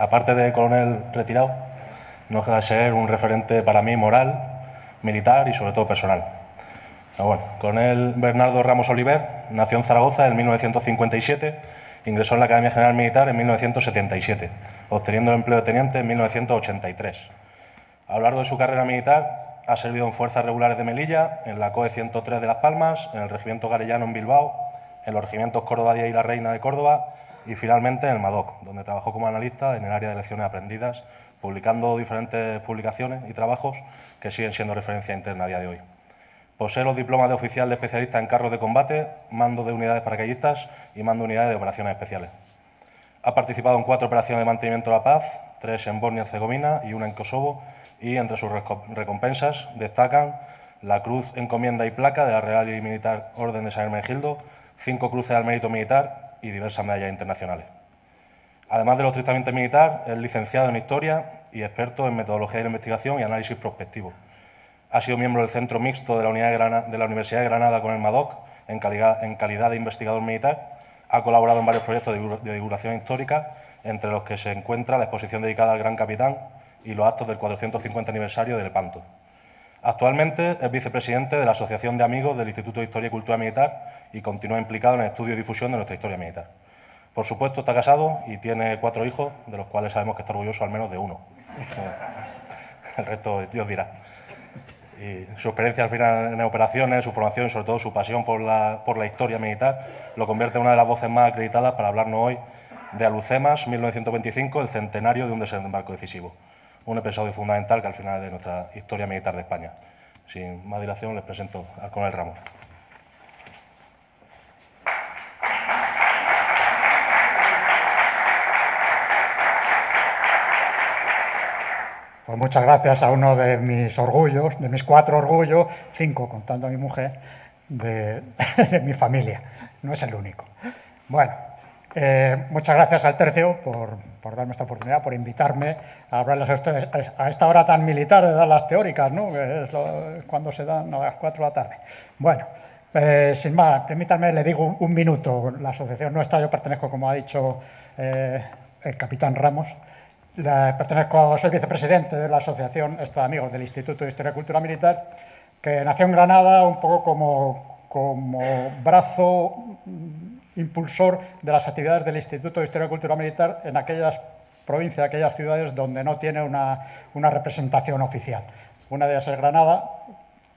Aparte de coronel retirado, no deja de ser un referente para mí moral, militar y sobre todo personal. Pero bueno, coronel Bernardo Ramos Oliver nació en Zaragoza en 1957, ingresó en la Academia General Militar en 1977, obteniendo el empleo de teniente en 1983. A lo largo de su carrera militar ha servido en Fuerzas Regulares de Melilla, en la COE 103 de Las Palmas, en el Regimiento Garellano en Bilbao, en los regimientos Córdoba 10 y La Reina de Córdoba y finalmente en el MADOC, donde trabajó como analista en el área de lecciones aprendidas, publicando diferentes publicaciones y trabajos que siguen siendo referencia interna a día de hoy. Posee los diplomas de oficial de especialista en carros de combate, mando de unidades paracaidistas y mando de unidades de operaciones especiales. Ha participado en 4 operaciones de mantenimiento de la paz, 3 en Bosnia y Herzegovina y 1 en Kosovo, y entre sus recompensas destacan la Cruz Encomienda y Placa de la Real y Militar Orden de San Hermenegildo, 5 cruces al mérito militar y diversas medallas internacionales. Además de lo estrictamente militar, es licenciado en Historia y experto en metodología de investigación y análisis prospectivo. Ha sido miembro del Centro Mixto de la Universidad de Granada con el MADOC en calidad de investigador militar. Ha colaborado en varios proyectos de divulgación histórica, entre los que se encuentra la exposición dedicada al Gran Capitán y los actos del 450 aniversario de Lepanto. Actualmente es vicepresidente de la Asociación de Amigos del Instituto de Historia y Cultura Militar y continúa implicado en el estudio y difusión de nuestra historia militar. Por supuesto, está casado y tiene 4 hijos, de los cuales sabemos que está orgulloso al menos de 1. El resto Dios dirá. Y su experiencia al final en operaciones, su formación y sobre todo su pasión por la historia militar lo convierte en una de las voces más acreditadas para hablarnos hoy de Alucemas 1925, el centenario de un desembarco decisivo. Un episodio fundamental que al final es de nuestra historia militar de España. Sin más dilación, les presento al coronel Ramos. Pues muchas gracias a uno de mis orgullos, de mis 4 orgullos, 5 contando a mi mujer, de mi familia. No es el único. Bueno, muchas gracias al Tercio por darme esta oportunidad, por invitarme a hablarles a ustedes a esta hora tan militar de dar las teóricas, ¿no? Que es cuando se dan a las 4 de la tarde. Bueno, sin más, permítanme, le digo un minuto. La asociación nuestra, yo pertenezco, como ha dicho el capitán Ramos, soy vicepresidente de la Asociación de Amigos del Instituto de Historia y Cultura Militar, que nació en Granada un poco como brazo impulsor de las actividades del Instituto de Historia y Cultura Militar en aquellas provincias, aquellas ciudades donde no tiene una representación oficial. Una de ellas es Granada.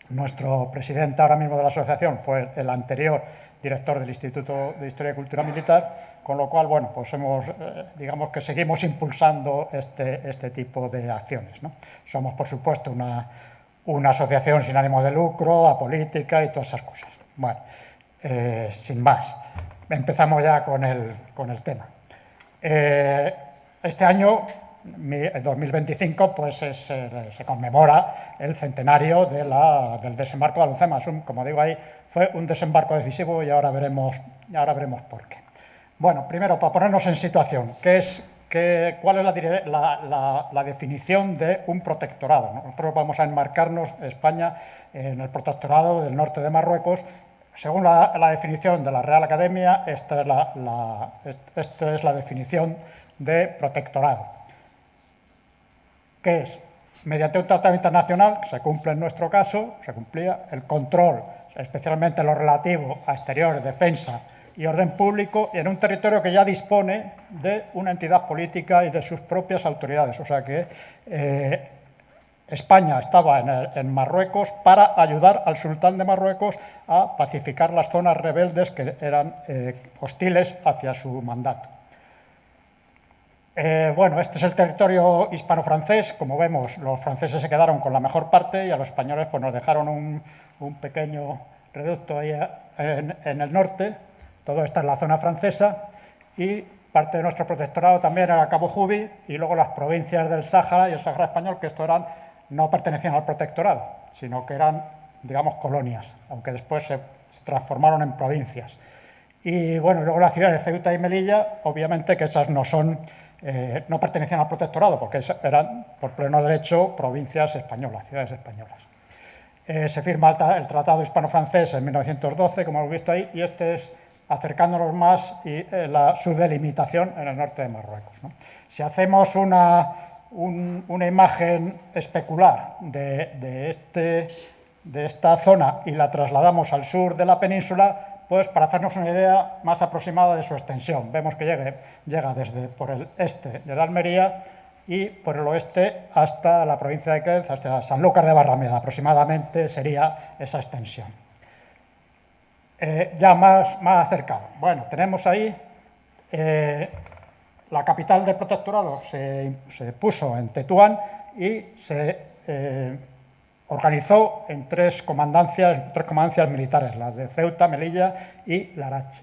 Nuestro presidente ahora mismo de la asociación fue el anterior director del Instituto de Historia y Cultura Militar, con lo cual, bueno, pues digamos que seguimos impulsando este tipo de acciones, ¿no? Somos, por supuesto, una asociación sin ánimo de lucro, apolítica y todas esas cosas. Bueno, sin más, empezamos ya con el tema. Este año, en 2025, pues se conmemora el centenario del desembarco de Alucemas. Como digo ahí, fue un desembarco decisivo y ahora veremos por qué. Bueno, primero, para ponernos en situación, ¿cuál es la definición de un protectorado? Nosotros vamos a enmarcarnos, España, en el protectorado del norte de Marruecos. Según la definición de la Real Academia, esta es la definición de protectorado. ¿Qué es? Mediante un tratado internacional, que se cumple en nuestro caso, se cumplía el control, especialmente lo relativo a exterior, defensa y orden público, en un territorio que ya dispone de una entidad política y de sus propias autoridades. O sea que España estaba en Marruecos para ayudar al sultán de Marruecos a pacificar las zonas rebeldes que eran hostiles hacia su mandato. Bueno, este es el territorio hispano-francés. Como vemos, los franceses se quedaron con la mejor parte y a los españoles pues, nos dejaron un pequeño reducto ahí en el norte. Todo está en la zona francesa y parte de nuestro protectorado también era Cabo Jubi y luego las provincias del Sáhara y el Sáhara español, que no pertenecían al protectorado, sino que eran, digamos, colonias, aunque después se transformaron en provincias. Y bueno, luego las ciudades de Ceuta y Melilla, obviamente que esas no pertenecían al protectorado, porque eran, por pleno derecho, provincias españolas, ciudades españolas. Se firma el Tratado Hispano-Francés en 1912, como hemos visto ahí, y este es acercándonos más y su delimitación en el norte de Marruecos, ¿no? Si hacemos una imagen especular de esta zona y la trasladamos al sur de la península, pues para hacernos una idea más aproximada de su extensión. Vemos que llega desde por el este de la Almería y por el oeste hasta la provincia de Cádiz, hasta Sanlúcar de Barrameda, aproximadamente sería esa extensión. Ya más acercado. Bueno, tenemos ahí la capital del protectorado, se puso en Tetuán y se organizó en tres comandancias militares, las de Ceuta, Melilla y Larache.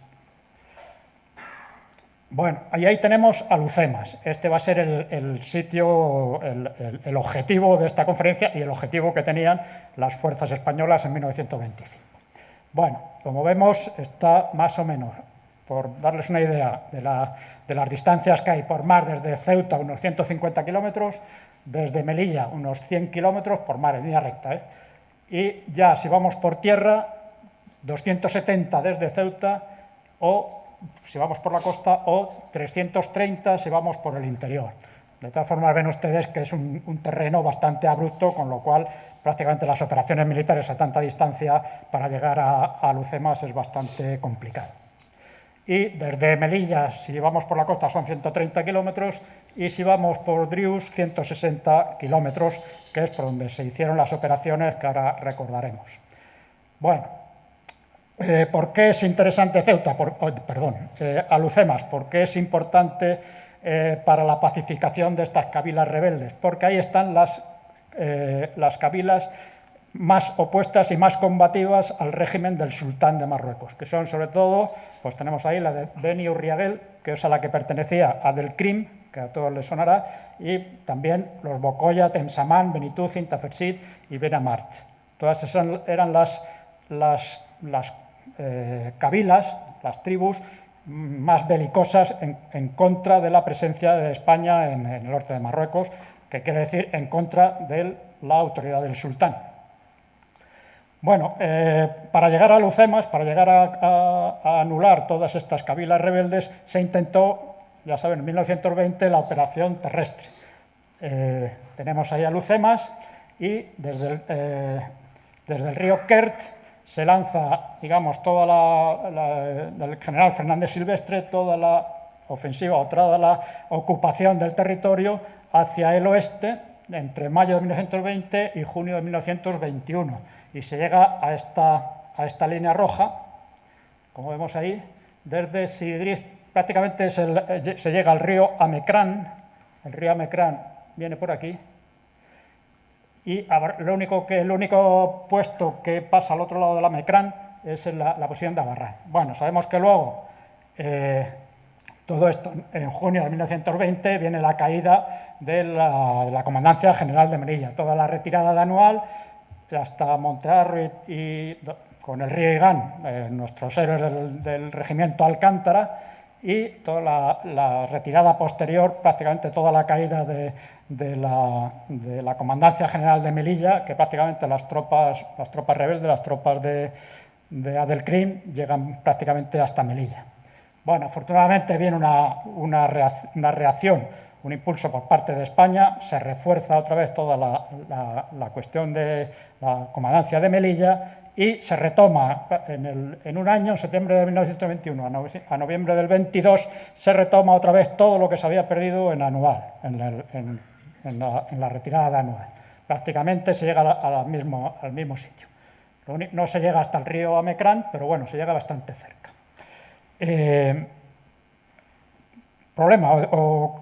Bueno, ahí tenemos Alhucemas. Este va a ser el sitio, el objetivo de esta conferencia y el objetivo que tenían las fuerzas españolas en 1925. Bueno, como vemos, está más o menos, por darles una idea de las distancias que hay por mar, desde Ceuta unos 150 kilómetros, desde Melilla unos 100 kilómetros por mar, en línea recta, ¿eh? Y ya si vamos por tierra, 270 desde Ceuta, o si vamos por la costa, o 330 si vamos por el interior. De todas formas, ven ustedes que es un terreno bastante abrupto, con lo cual prácticamente las operaciones militares a tanta distancia para llegar a Alhucemas es bastante complicado. Y desde Melilla, si vamos por la costa, son 130 kilómetros, y si vamos por Drius, 160 kilómetros, que es por donde se hicieron las operaciones que ahora recordaremos. Bueno, ¿por qué es interesante Ceuta? Alhucemas, ¿por qué es importante para la pacificación de estas cabilas rebeldes? Porque ahí están las cabilas más opuestas y más combativas al régimen del sultán de Marruecos, que son sobre todo, pues tenemos ahí la de Beni Urriagel, que es a la que pertenecía Adelkrim, que a todos les sonará, y también los Bocoya, Temsamán, Benitúzin, Tafersit y Benamart. Todas esas eran las cabilas, las tribus más belicosas en contra de la presencia de España en el norte de Marruecos, que quiere decir en contra de la autoridad del sultán. Bueno, para llegar a Alhucemas, para llegar a anular todas estas cabilas rebeldes, se intentó, ya saben, en 1920 la operación terrestre. Tenemos ahí Alhucemas y desde el río Kert se lanza, digamos, del general Fernández Silvestre, toda la ofensiva o toda la ocupación del territorio hacia el oeste entre mayo de 1920 y junio de 1921. Y se llega a esta línea roja, como vemos ahí, desde Sidris, prácticamente se llega al río Amecrán. El río Amecrán viene por aquí. Y el único puesto que pasa al otro lado del Amecrán es la posición de Abarrán. Bueno, sabemos que luego, todo esto, en junio de 1920, viene la caída de la Comandancia General de Melilla. Toda la retirada de Anual, hasta Montearro y con el río Igán, nuestros héroes del regimiento Alcántara, y toda la retirada posterior, prácticamente toda la caída de la Comandancia General de Melilla, que prácticamente las tropas rebeldes, las tropas de Adelkrim, llegan prácticamente hasta Melilla. Bueno, afortunadamente viene una reacción, un impulso por parte de España, se refuerza otra vez toda la cuestión de la Comandancia de Melilla y se retoma en un año, en septiembre de 1921 a noviembre del 22, se retoma otra vez todo lo que se había perdido en Anual, en la retirada de Anual. Prácticamente se llega al mismo sitio. No se llega hasta el río Amecrán, pero bueno, se llega bastante cerca. Problema o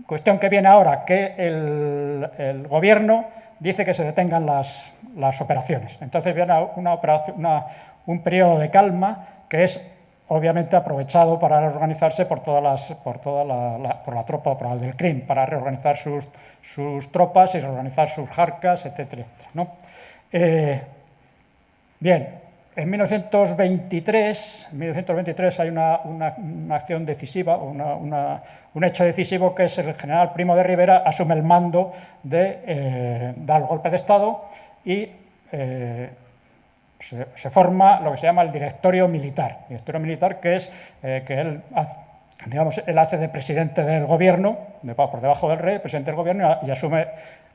cuestión que viene ahora, que el gobierno dice que se detengan las operaciones. Entonces viene un periodo de calma que es obviamente aprovechado para reorganizarse por la tropa del CRIM, para reorganizar sus tropas y reorganizar sus jarcas, etcétera, etcétera, ¿no? Bien, en 1923 hay una acción decisiva, un hecho decisivo, que es el general Primo de Rivera asume el mando da el golpe de Estado y se forma lo que se llama el directorio militar. El directorio militar que es que él hace de presidente del gobierno, por debajo del rey, presidente del gobierno, y asume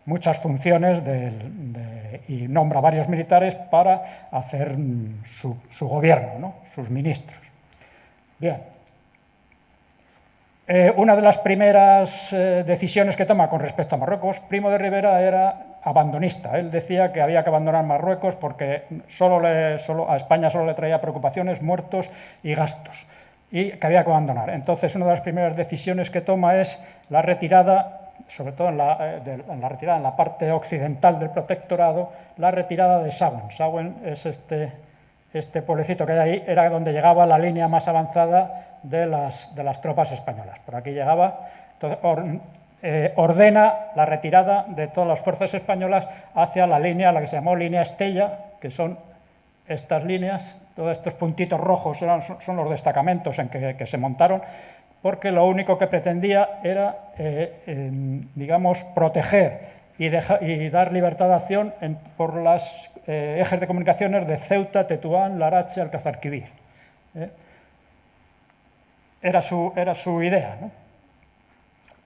muchas funciones y nombra varios militares para hacer su gobierno, ¿no? Sus ministros. Bien. Una de las primeras decisiones que toma con respecto a Marruecos, Primo de Rivera era abandonista. Él decía que había que abandonar Marruecos porque a España solo le traía preocupaciones, muertos y gastos, y que había que abandonar. Entonces, una de las primeras decisiones que toma es la retirada, sobre todo en la parte occidental del protectorado, la retirada de Sawen. Sawen es este pueblecito que hay ahí, era donde llegaba la línea más avanzada de las tropas españolas. Por aquí llegaba. Entonces, ordena la retirada de todas las fuerzas españolas hacia la línea, la que se llamó línea Estella, que son estas líneas, todos estos puntitos rojos son los destacamentos en que se montaron, porque lo único que pretendía era, digamos, proteger y dar libertad de acción por los ejes de comunicaciones de Ceuta, Tetuán, Larache, Alcazarquivir. Era su idea, ¿no?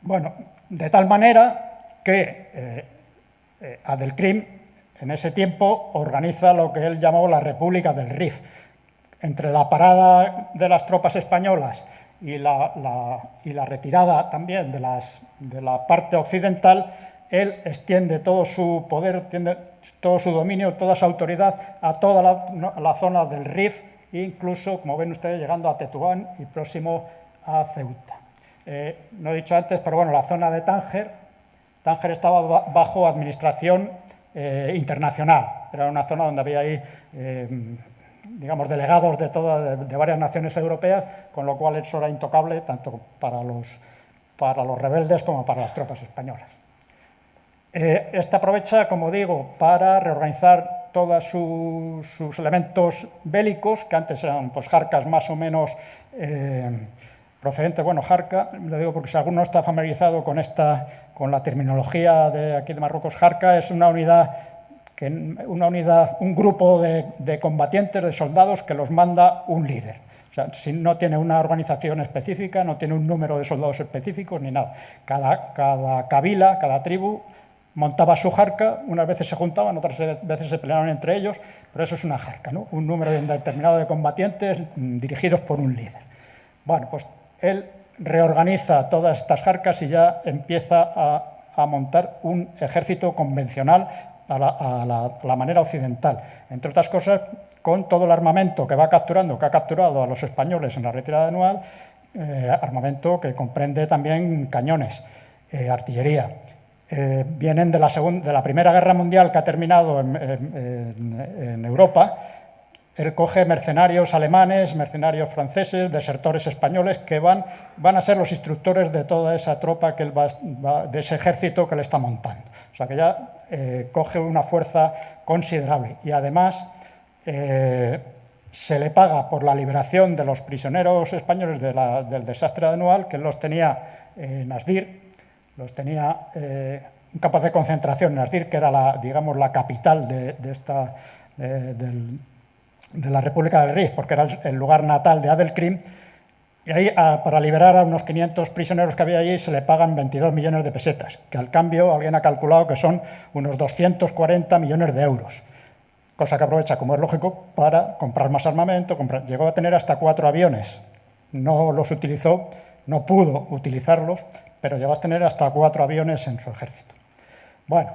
Bueno, de tal manera que Abdelkrim en ese tiempo organiza lo que él llamó la República del Rif. Entre la parada de las tropas españolas y la retirada también de la parte occidental, él extiende todo su poder, extiende todo su dominio, toda su autoridad a toda la zona del Rif, incluso, como ven ustedes, llegando a Tetuán y próximo a Ceuta. No he dicho antes, pero bueno, la zona de Tánger estaba bajo administración internacional. Era una zona donde había ahí, digamos, delegados de varias naciones europeas, con lo cual eso era intocable tanto para los rebeldes como para las tropas españolas. Aprovecha, como digo, para reorganizar todos sus elementos bélicos, que antes eran pues jarcas más o menos procedentes. Bueno, jarca, lo digo porque si alguno está familiarizado con la terminología de aquí de Marruecos, jarca es una unidad, un grupo de combatientes, de soldados que los manda un líder. O sea, si no tiene una organización específica, no tiene un número de soldados específicos ni nada. Cada kabila, cada tribu montaba su jarca, unas veces se juntaban, otras veces se peleaban entre ellos, pero eso es una jarca, ¿no? Un número determinado de combatientes dirigidos por un líder. Bueno, pues él reorganiza todas estas jarcas y ya empieza a montar un ejército convencional a la manera occidental. Entre otras cosas, con todo el armamento que ha capturado a los españoles en la retirada anual, armamento que comprende también cañones, artillería. Vienen de la Primera Guerra Mundial, que ha terminado en Europa. Él coge mercenarios alemanes, mercenarios franceses, desertores españoles, que van a ser los instructores de toda esa tropa de ese ejército que le está montando. O sea que ya coge una fuerza considerable. Y además se le paga por la liberación de los prisioneros españoles del desastre anual, que él los tenía en Asdir. Los tenía un campo de concentración en Asdir, que era digamos, la capital de la República del Rif, porque era el lugar natal de Abdelkrim. Y ahí, para liberar a unos 500 prisioneros que había allí, se le pagan 22 millones de pesetas, que al cambio alguien ha calculado que son unos 240 millones de euros. Cosa que aprovecha, como es lógico, para comprar más armamento. Llegó a tener hasta 4 aviones. No los utilizó, no pudo utilizarlos, pero llegó a tener hasta 4 aviones en su ejército. Bueno,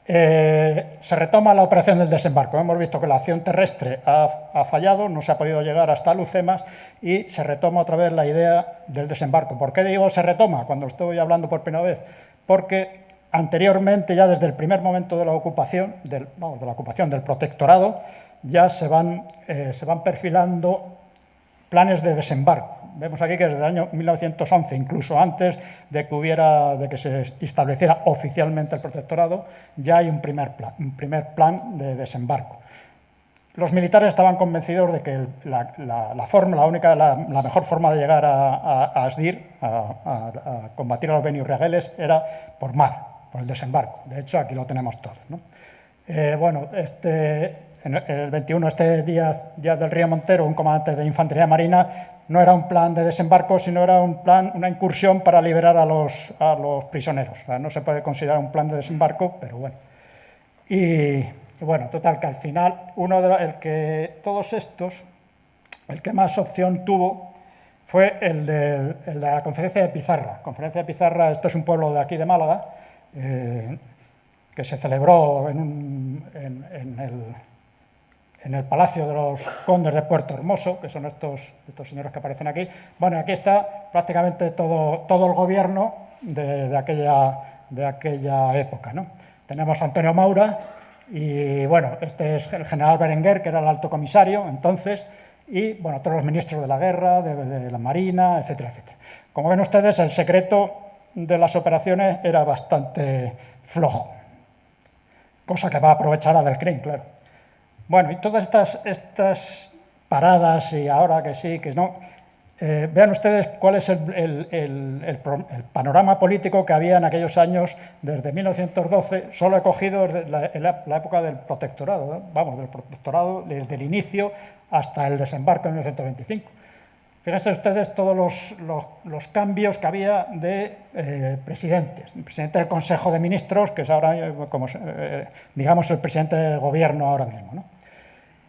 se retoma la operación del desembarco. Hemos visto que la acción terrestre ha fallado, no se ha podido llegar hasta Alhucemas y se retoma otra vez la idea del desembarco. ¿Por qué digo se retoma cuando estoy hablando por primera vez? Porque anteriormente, ya desde el primer momento de la ocupación, del protectorado, ya se van perfilando planes de desembarco. Vemos aquí que desde el año 1911, incluso antes de que se estableciera oficialmente el protectorado, ya hay un primer plan de desembarco. Los militares estaban convencidos de que la mejor forma de llegar a Asdir, a combatir a los beniurriageles, era por mar, por el desembarco. De hecho, aquí lo tenemos todo, ¿no? en el 21, este Díaz del Río Montero, un comandante de infantería marina, no era un plan de desembarco, sino era un plan, una incursión para liberar a los prisioneros. O sea, no se puede considerar un plan de desembarco, pero bueno. Y bueno, total, que al final, el que más opción tuvo fue el de la conferencia de Pizarra. Conferencia de Pizarra, esto es un pueblo de aquí de Málaga, que se celebró en el Palacio de los Condes de Puerto Hermoso, que son estos señores que aparecen aquí. Bueno, aquí está prácticamente todo el gobierno de aquella época, ¿no? Tenemos a Antonio Maura y, bueno, este es el general Berenguer, que era el alto comisario entonces, y, bueno, todos los ministros de la guerra, de la marina, etcétera, etcétera. Como ven ustedes, el secreto de las operaciones era bastante flojo, cosa que va a aprovechar Adelcrim, claro. Bueno, y todas estas paradas, y ahora que sí, que no, vean ustedes cuál es el panorama político que había en aquellos años, desde 1912, solo he cogido la época del protectorado, ¿no? Vamos, del protectorado, desde el inicio hasta el desembarco en 1925. Fíjense ustedes todos los cambios que había de presidentes. El presidente del Consejo de Ministros, que es ahora, digamos, el presidente del gobierno ahora mismo, ¿no?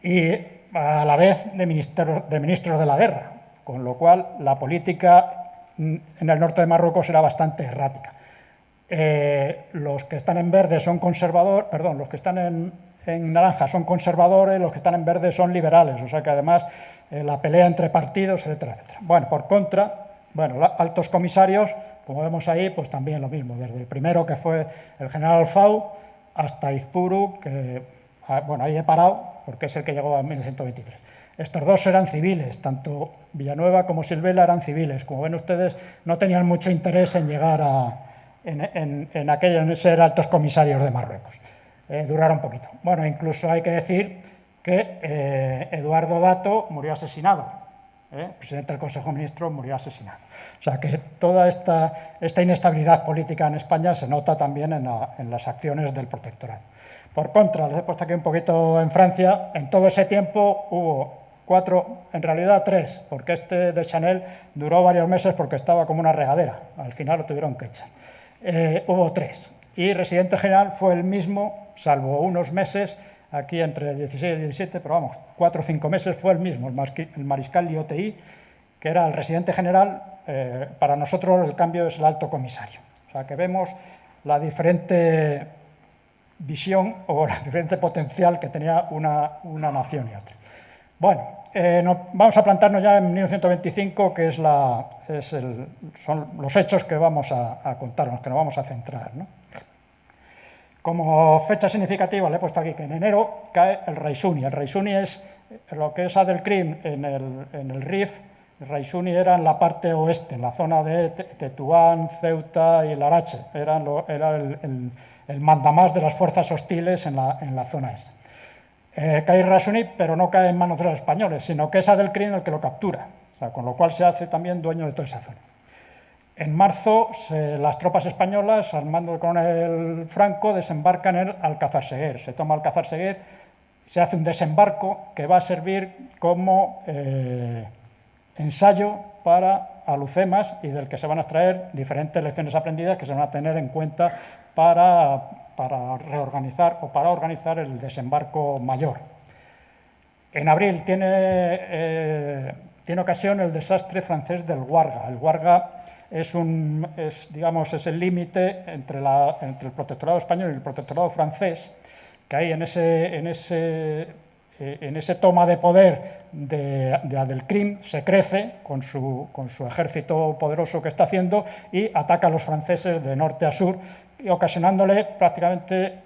Y a la vez de ministros de la guerra, con lo cual la política en el norte de Marruecos era bastante errática. Los que están en verde son conservadores, perdón, los que están en naranja son conservadores, los que están en verde son liberales, o sea que además la pelea entre partidos, etcétera, etcétera. Bueno, por contra, bueno, altos comisarios, como vemos ahí, pues también lo mismo, desde el primero, que fue el general Alfau, hasta Izpuru, que, bueno, ahí he parado porque es el que llegó en 1923. Estos dos eran civiles, tanto Villanueva como Silvela eran civiles. Como ven ustedes, no tenían mucho interés en llegar en ser altos comisarios de Marruecos. Duraron poquito. Bueno, incluso hay que decir que Eduardo Dato murió asesinado. El presidente del Consejo de Ministros murió asesinado. O sea que toda esta inestabilidad política en España se nota también en las acciones del protectorado. Por contra, les he puesto aquí un poquito en Francia, en todo ese tiempo hubo 4, en realidad 3, porque este de Chanel duró varios meses porque estaba como una regadera, al final lo tuvieron que echar. Hubo 3, y el residente general fue el mismo, salvo unos meses, aquí entre 16 y 17, pero vamos, 4 o 5 meses fue el mismo, el mariscal Liottei, que era el residente general. Para nosotros el cambio es el alto comisario. O sea que vemos la diferente visión o la diferente potencial que tenía una nación y otra. Bueno, vamos a plantarnos ya en 1925, que son los hechos que vamos a contarnos, que nos vamos a centrar, ¿no? Como fecha significativa le he puesto aquí que en enero cae el Raisuni. El Raisuni es lo que es Adelcrim en el Rif. El Raisuni era en la parte oeste, en la zona de Tetuán, Ceuta y Larache. Era el mandamás de las fuerzas hostiles en la zona esta. Cae el Raisuni, pero no cae en manos de los españoles, sino que es Adelcrim el que lo captura, o sea, con lo cual se hace también dueño de toda esa zona. En marzo, las tropas españolas, al mando del coronel Franco, desembarcan en Alcázar-Seguer. Se toma Alcázar-Seguer, se hace un desembarco que va a servir como ensayo para Alucemas y del que se van a extraer diferentes lecciones aprendidas que se van a tener en cuenta para reorganizar o para organizar el desembarco mayor. En abril tiene ocasión el desastre francés del Guarga. El Guarga es el límite entre el protectorado español y el protectorado francés, que ahí en ese toma de poder de Adelcrim se crece con su ejército poderoso que está haciendo y ataca a los franceses de norte a sur, y ocasionándole prácticamente,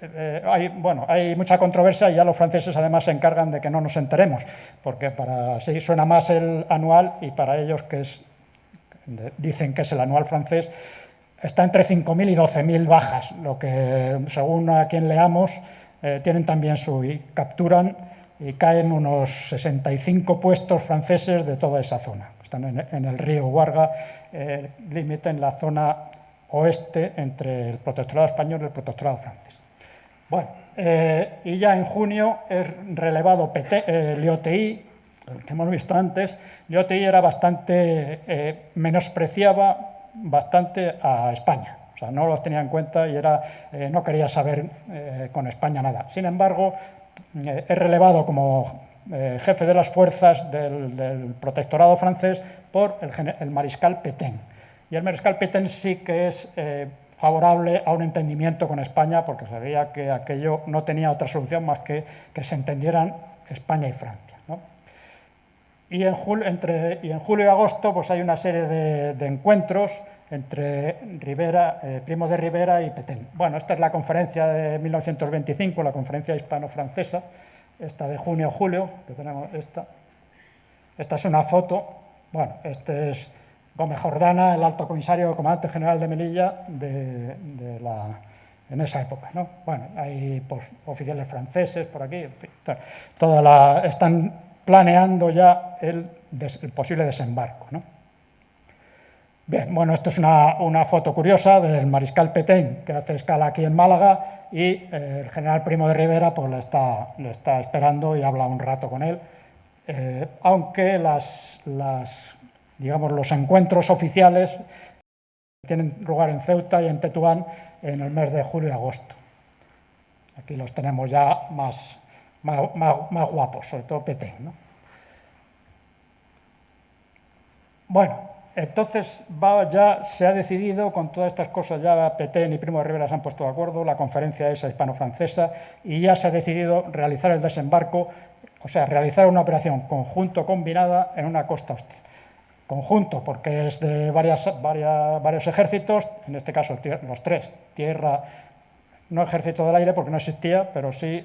hay mucha controversia y ya los franceses además se encargan de que no nos enteremos, porque para sí suena más el anual y para ellos, que dicen que es el anual francés, está entre 5.000 y 12.000 bajas, lo que según a quien leamos tienen también y capturan y caen unos 65 puestos franceses de toda esa zona. Están en el río Guarga, límite en la zona oeste entre el protectorado español y el protectorado francés. Bueno, y ya en junio es relevado Liottei, que hemos visto antes. Liottei era bastante, menospreciaba bastante a España. O sea, no los tenía en cuenta y no quería saber con España nada. Sin embargo, es relevado como jefe de las fuerzas del protectorado francés por el mariscal Pétain. Y el mariscal Pétain sí que es favorable a un entendimiento con España, porque sabía que aquello no tenía otra solución más que se entendieran España y Francia, ¿no? Y en julio y agosto pues hay una serie de encuentros entre Primo de Rivera y Pétain. Bueno, esta es la conferencia de 1925, la conferencia hispano-francesa, esta de junio-julio, que tenemos esta. Esta es una foto. Bueno, este es Gómez Jordana, el alto comisario, comandante general de Melilla en esa época, ¿no? Bueno, hay pues, oficiales franceses por aquí, en fin, están planeando ya el posible desembarco, ¿no? Bien, bueno, esto es una foto curiosa del mariscal Pétain, que hace escala aquí en Málaga, y el general Primo de Rivera pues, le está esperando y habla un rato con él, aunque digamos, los encuentros oficiales tienen lugar en Ceuta y en Tetuán en el mes de julio y agosto. Aquí los tenemos ya más guapos, sobre todo Pétain, ¿no? Bueno, entonces ya se ha decidido, con todas estas cosas, ya Pétain y Primo de Rivera se han puesto de acuerdo, la conferencia esa hispano-francesa, y ya se ha decidido realizar el desembarco, o sea, realizar una operación conjunto combinada en una costa hostil. Conjunto, porque es de varios ejércitos, en este caso los tres, tierra, no ejército del aire porque no existía, pero sí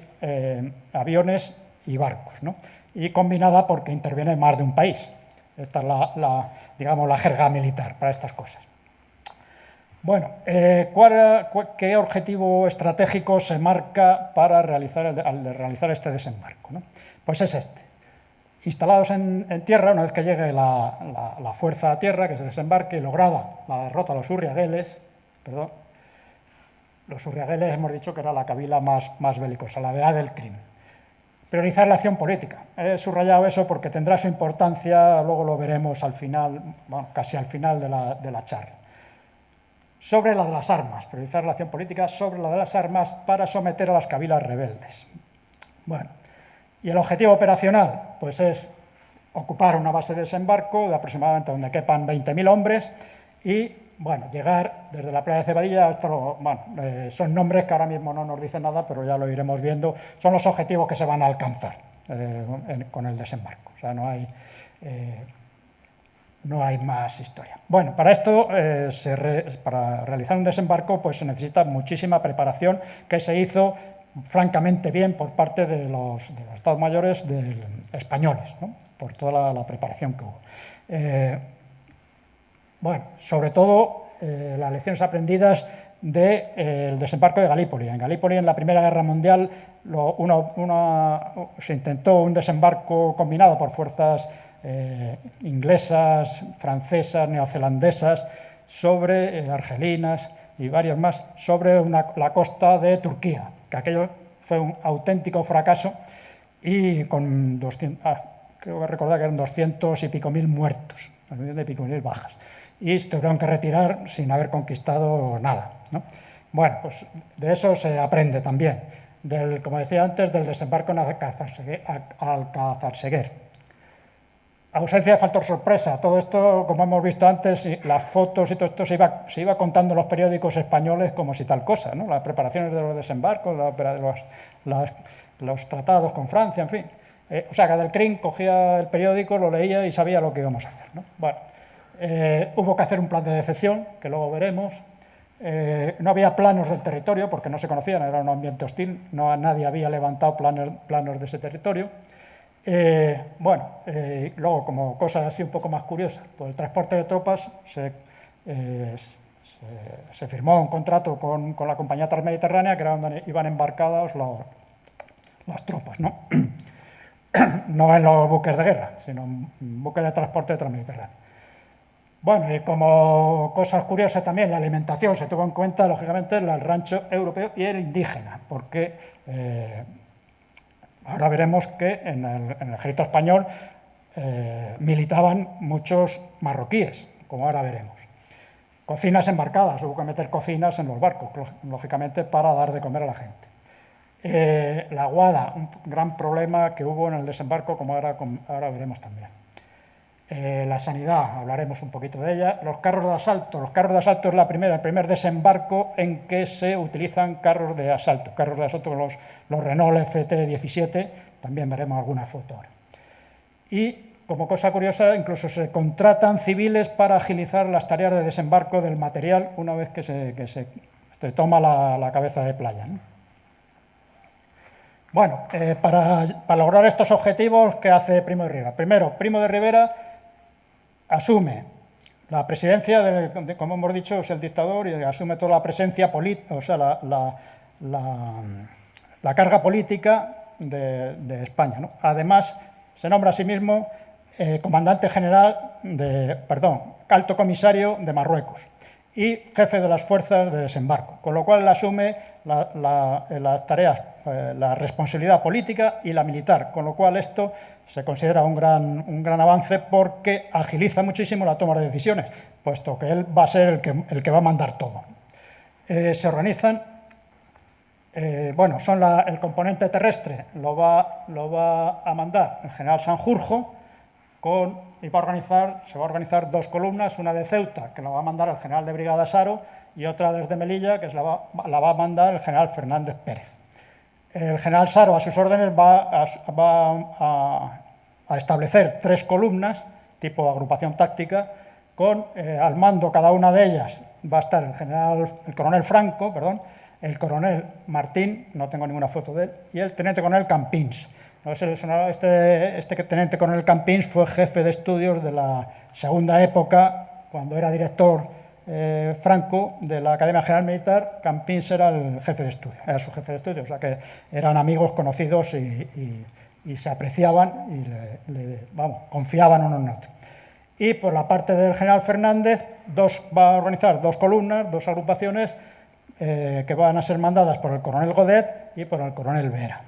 aviones y barcos, ¿no? Y combinada porque interviene más de un país. Esta es digamos, la jerga militar para estas cosas. Bueno, ¿qué objetivo estratégico se marca para realizar este desembarco, ¿no? Pues es este. Instalados en tierra, una vez que llegue la fuerza a tierra, que se desembarque, y lograda la derrota a los urriagueles, los urriagueles hemos dicho que era la kabila más belicosa, la de Adelkrim. Priorizar la acción política. He subrayado eso porque tendrá su importancia, luego lo veremos al final, bueno, casi al final de la charla. Sobre la de las armas, priorizar la acción política sobre la de las armas para someter a las kabilas rebeldes. Bueno, y el objetivo operacional, pues es ocupar una base de desembarco de aproximadamente donde quepan 20.000 hombres y, bueno, llegar desde la playa de Cebadilla hasta son nombres que ahora mismo no nos dicen nada, pero ya lo iremos viendo. Son los objetivos que se van a alcanzar con el desembarco. O sea, no hay más historia. Bueno, para esto, para realizar un desembarco, pues se necesita muchísima preparación que se hizo francamente bien por parte de los Estados Mayores españoles, ¿no? Por toda la preparación que hubo. Bueno, sobre todo las lecciones aprendidas del desembarco de Galípoli. En Galípoli, en la Primera Guerra Mundial, se intentó un desembarco combinado por fuerzas inglesas, francesas, neozelandesas, argelinas y varias más, sobre la costa de Turquía, que aquello fue un auténtico fracaso y con creo que recordar que eran 200 y pico mil muertos, 200 y pico mil bajas. Y se tuvieron que retirar sin haber conquistado nada, ¿no? Bueno, pues de eso se aprende también, como decía antes, del desembarco en Alcázar-Seguer. Ausencia de factor sorpresa. Todo esto, como hemos visto antes, las fotos y todo esto se iba contando en los periódicos españoles como si tal cosa, ¿no? Las preparaciones de los desembarcos, los tratados con Francia, en fin. O sea, que Adelkrim cogía el periódico, lo leía y sabía lo que íbamos a hacer, ¿no? Bueno, hubo que hacer un plan de decepción, que luego veremos. No había planos del territorio porque no se conocían, era un ambiente hostil, nadie había levantado planos de ese territorio. Luego, como cosas así un poco más curiosas, por el transporte de tropas se firmó un contrato con la compañía Transmediterránea, que era donde iban embarcadas las tropas, ¿no? No en los buques de guerra, sino en buques de transporte transmediterráneo. Bueno, y como cosas curiosas también, la alimentación se tuvo en cuenta, lógicamente, el rancho europeo y el indígena, porque ahora veremos que en el ejército español militaban muchos marroquíes, como ahora veremos. Cocinas embarcadas, hubo que meter cocinas en los barcos, lógicamente, para dar de comer a la gente. La aguada, un gran problema que hubo en el desembarco, como ahora veremos también. La sanidad, hablaremos un poquito de ella. Los carros de asalto es el primer desembarco en que se utilizan carros de asalto con los Renault FT-17, también veremos alguna foto ahora. Y, como cosa curiosa, incluso se contratan civiles para agilizar las tareas de desembarco del material una vez que se toma la cabeza de playa, ¿no? Bueno, para lograr estos objetivos, ¿qué hace Primo de Rivera? Primero, Primo de Rivera asume la presidencia, como hemos dicho, es el dictador y asume toda la presencia política, o sea, la carga política de España, ¿no? Además, se nombra a sí mismo comandante general alto comisario de Marruecos y jefe de las fuerzas de desembarco, con lo cual él asume las tareas, la responsabilidad política y la militar, con lo cual esto se considera un gran avance porque agiliza muchísimo la toma de decisiones, puesto que él va a ser el que va a mandar todo. Se organizan, el componente terrestre lo va a mandar el general Sanjurjo, se va a organizar dos columnas, una de Ceuta, que la va a mandar el general de brigada Saro, y otra desde Melilla, que la va a mandar el general Fernández Pérez. El general Saro, a sus órdenes, va a establecer tres columnas, tipo agrupación táctica, al mando cada una de ellas va a estar el coronel Franco, el coronel Martín, no tengo ninguna foto de él, y el teniente coronel Campins. No sé, este teniente coronel Campins fue jefe de estudios de la segunda época, cuando era director Franco de la Academia General Militar. Campins era el jefe de estudio, era su jefe de estudio, o sea que eran amigos conocidos y se apreciaban y confiaban unos en otros. Y por la parte del general Fernández va a organizar dos columnas, dos agrupaciones que van a ser mandadas por el coronel Godet y por el coronel Vera.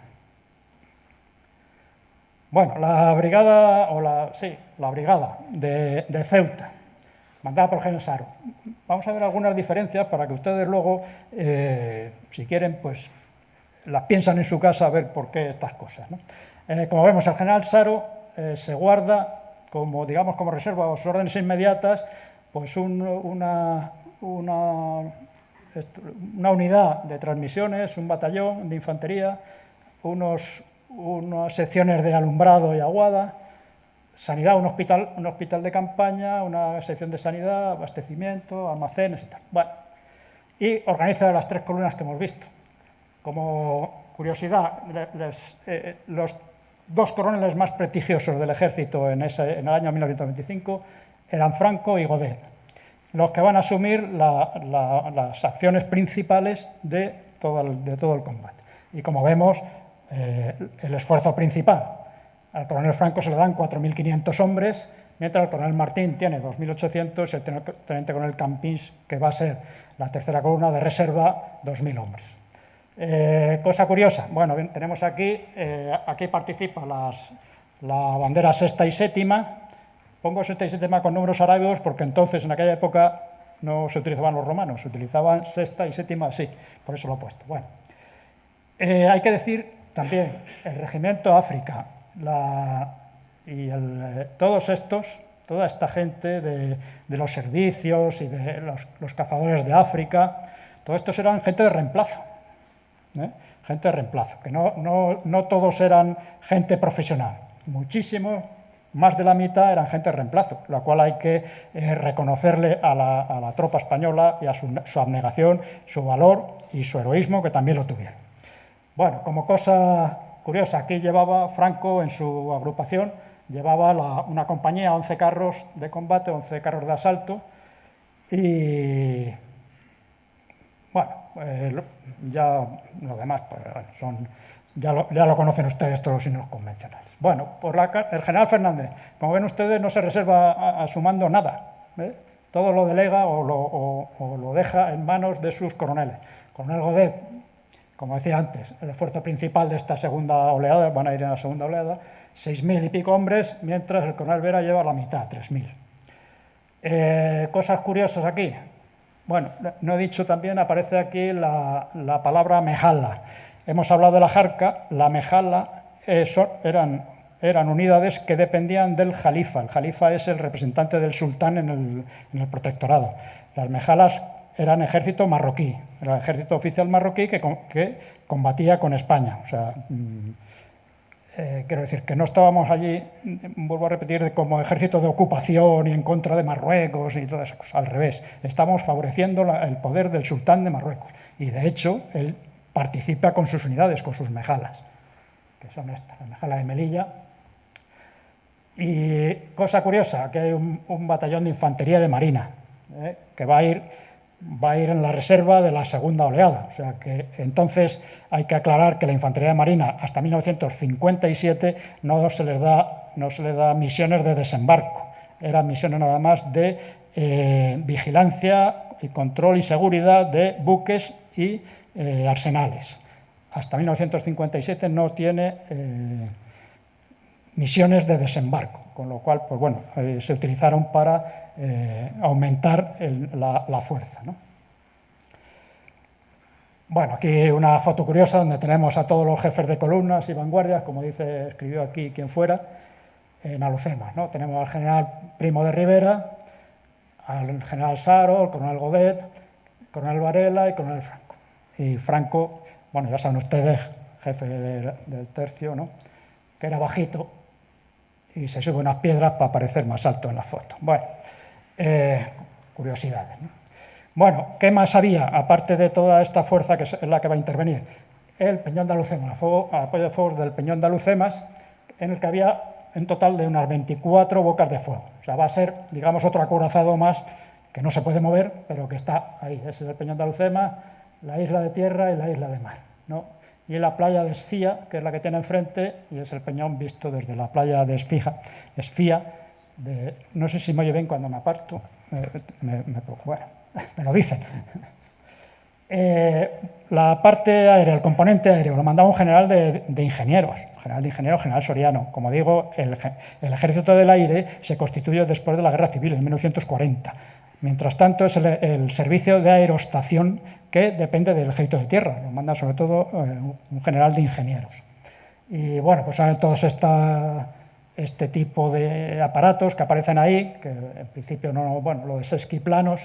Bueno, la brigada de Ceuta, mandada por el general Saro. Vamos a ver algunas diferencias para que ustedes luego, si quieren, pues las piensan en su casa a ver por qué estas cosas, ¿no? Como vemos, el general Saro se guarda como reserva o sus órdenes inmediatas, pues una unidad de transmisiones, un batallón de infantería, unas secciones de alumbrado y aguada, sanidad, un hospital de campaña, una sección de sanidad, abastecimiento, almacenes y tal. Bueno, y organiza las tres columnas que hemos visto. Como curiosidad, los dos coroneles más prestigiosos del ejército en el año 1925 eran Franco y Godet, los que van a asumir las acciones principales de todo el combate. Y como vemos, el esfuerzo principal. Al coronel Franco se le dan 4.500 hombres, mientras el coronel Martín tiene 2.800 y el teniente coronel Campins, que va a ser la tercera columna de reserva, 2.000 hombres. Cosa curiosa, bueno, tenemos aquí participa la bandera sexta y séptima. Pongo sexta y séptima con números arábigos porque entonces, en aquella época, no se utilizaban los romanos, se utilizaban sexta y séptima así, por eso lo he puesto. Bueno, hay que decir también el Regimiento África toda esta gente de los servicios y de los cazadores de África, todos estos eran gente de reemplazo. Gente de reemplazo, que no todos eran gente profesional, muchísimo más de la mitad eran gente de reemplazo, la cual hay que reconocerle a la tropa española y a su abnegación, su valor y su heroísmo, que también lo tuvieron. Bueno, como cosa curiosa, aquí llevaba Franco en su agrupación, llevaba una compañía, 11 carros de combate, 11 carros de asalto y bueno, ya lo demás ya lo conocen ustedes, todos los signos convencionales. Bueno, el general Fernández, como ven ustedes, no se reserva a su mando nada, ¿eh? todo lo delega o lo deja en manos de sus coroneles. Coronel Godet, como decía antes, el esfuerzo principal de esta segunda oleada, van a ir en la segunda oleada, 6.000 y pico hombres, mientras el coronel Vera lleva la mitad, 3.000. Cosas curiosas aquí. Bueno, no he dicho también, aparece aquí la palabra mejalla. Hemos hablado de la jarca, la mejalla eran unidades que dependían del jalifa. El jalifa es el representante del sultán en el protectorado. Las mejallas eran ejército marroquí, era el ejército oficial marroquí que combatía con España. O sea, quiero decir que no estábamos allí, vuelvo a repetir, como ejército de ocupación y en contra de Marruecos y todas esas cosas. Al revés, estamos favoreciendo el poder del sultán de Marruecos. Y de hecho, él participa con sus unidades, con sus mejallas, que son estas, la mejalla de Melilla. Y cosa curiosa, que hay un batallón de infantería de marina que va a ir en la reserva de la segunda oleada. O sea que entonces hay que aclarar que la infantería de marina hasta 1957 no se le da misiones de desembarco, eran misiones nada más de vigilancia y control y seguridad de buques y arsenales. Hasta 1957 no tiene misiones de desembarco, con lo cual, pues bueno, se utilizaron para aumentar la fuerza, ¿no? Bueno, aquí una foto curiosa donde tenemos a todos los jefes de columnas y vanguardias, como escribió aquí quien fuera, en Alhucemas, ¿no? Tenemos al general Primo de Rivera, al general Saro, al coronel Godet, coronel Varela y coronel Franco. Y Franco, bueno, ya saben ustedes, jefe del tercio, ¿no?, que era bajito y se sube unas piedras para parecer más alto en la foto. Bueno, curiosidades, ¿no? Bueno, ¿qué más había, aparte de toda esta fuerza que es la que va a intervenir? El Peñón de Alhucemas, apoyo de fuego del Peñón de Alhucemas, en el que había en total de unas 24 bocas de fuego. O sea, va a ser, digamos, otro acorazado más que no se puede mover, pero que está ahí. Ese es el Peñón de Alhucemas, la isla de tierra y la isla de mar, ¿no? Y la playa de Esfía, que es la que tiene enfrente, y es el peñón visto desde la playa de Esfía. No sé si me oye bien cuando me aparto, bueno, me lo dicen. La parte aérea, el componente aéreo, lo mandaba un general de ingenieros, general Soriano. Como digo, el ejército del aire se constituye después de la Guerra Civil, en 1940. Mientras tanto, es el servicio de aerostación que depende del ejército de tierra. Lo manda sobre todo un general de ingenieros. Y bueno, pues salen todos este tipo de aparatos que aparecen ahí, que en principio no, bueno, lo de esquiplanos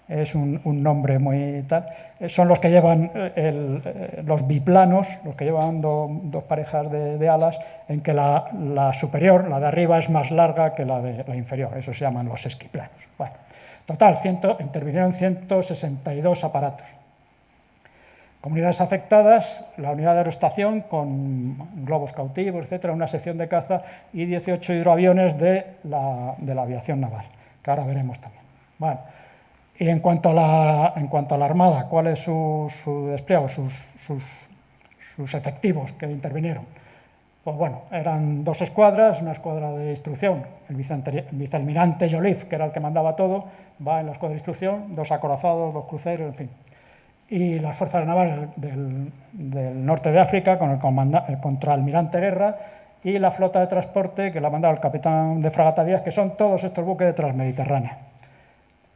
es un nombre muy tal. Son los que llevan los biplanos, los que llevan dos parejas de alas, en que la superior, la de arriba, es más larga que la de la inferior. Eso se llaman los esquiplanos. Bueno, total, intervinieron 162 aparatos. Comunidades afectadas, la unidad de aerostación con globos cautivos, etcétera, una sección de caza y 18 hidroaviones de la aviación naval, que ahora veremos también. Bueno, y en cuanto a la Armada, ¿cuál es su despliegue, sus efectivos que intervinieron? Pues bueno, eran dos escuadras, una escuadra de instrucción, el vicealmirante Joliffe, que era el que mandaba todo, va en la escuadra de instrucción, dos acorazados, dos cruceros, en fin. Y las fuerzas navales del norte de África, con el contraalmirante Guerra, y la flota de transporte, que la mandaba el capitán de fragata Díaz, que son todos estos buques de Transmediterránea.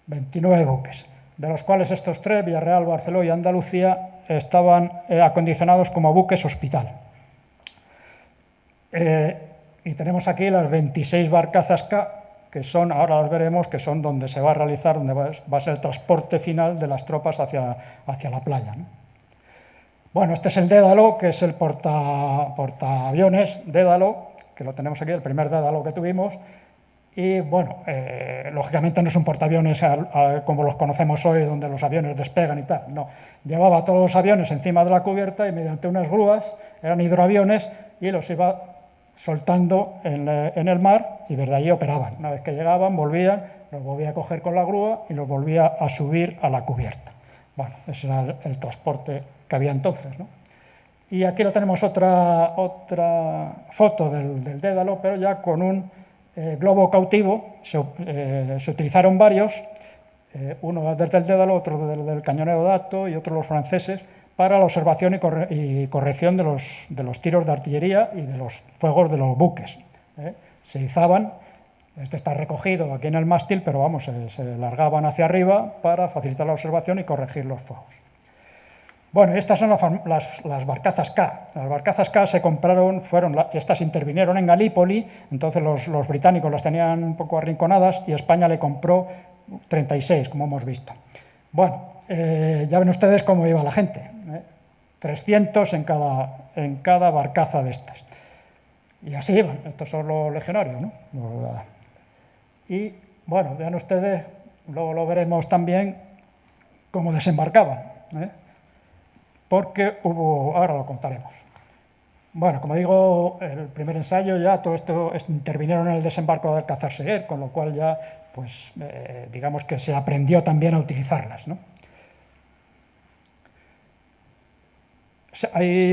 29 buques, de los cuales estos 3, Villarreal, Barceló y Andalucía, estaban acondicionados como buques hospital. Y tenemos aquí las 26 barcazas K, que son, ahora las veremos, que son donde se va a realizar, donde va a ser el transporte final de las tropas hacia la playa, ¿no? Bueno, este es el Dédalo, que es el portaaviones Dédalo, que lo tenemos aquí, el primer Dédalo que tuvimos. Y bueno, lógicamente no es un portaaviones como los conocemos hoy, donde los aviones despegan y tal, no. Llevaba todos los aviones encima de la cubierta y mediante unas grúas, eran hidroaviones, y los iba soltando en el mar y desde allí operaban. Una vez que llegaban, volvían, los volvía a coger con la grúa y los volvía a subir a la cubierta. Bueno, ese era el transporte que había entonces, ¿no? Y aquí lo tenemos otra foto del Dédalo, pero ya con un globo cautivo. Se utilizaron varios uno desde el Dédalo, otro desde el cañoneo de Dato y otro los franceses, para la observación y corrección de los tiros de artillería y de los fuegos de los buques. Se izaban, este está recogido aquí en el mástil, pero vamos, se largaban hacia arriba para facilitar la observación y corregir los fuegos. Bueno, estas son las barcazas K. Las barcazas K se compraron, estas intervinieron en Galípoli, entonces los británicos las tenían un poco arrinconadas y España le compró 36, como hemos visto. Bueno, ya ven ustedes cómo iba la gente, 300 en cada barcaza de estas. Y así iban, estos son los legionarios, ¿no? Y, bueno, vean ustedes, luego lo veremos también, cómo desembarcaban, porque ahora lo contaremos. Bueno, como digo, el primer ensayo ya, todo esto intervinieron en el desembarco de Alcázar Seguer, con lo cual ya, pues, digamos que se aprendió también a utilizarlas, ¿no?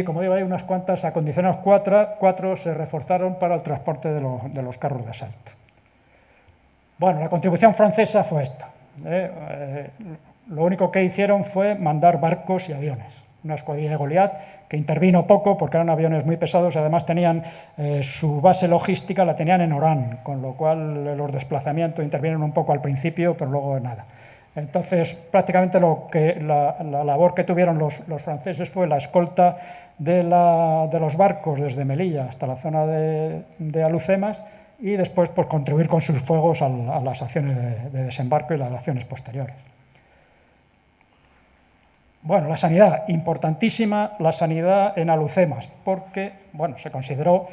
Como digo, hay unas cuantas acondicionadas, cuatro se reforzaron para el transporte de los carros de asalto. Bueno, la contribución francesa fue esta. Lo único que hicieron fue mandar barcos y aviones. Una escuadrilla de Goliat que intervino poco porque eran aviones muy pesados y además tenían su base logística, la tenían en Orán, con lo cual los desplazamientos intervinieron un poco al principio, pero luego nada. Entonces, prácticamente la labor que tuvieron los franceses fue la escolta de los barcos desde Melilla hasta la zona de Alhucemas y después pues, contribuir con sus fuegos a las acciones de desembarco y las acciones posteriores. Bueno, la sanidad, importantísima la sanidad en Alhucemas, porque bueno, se consideró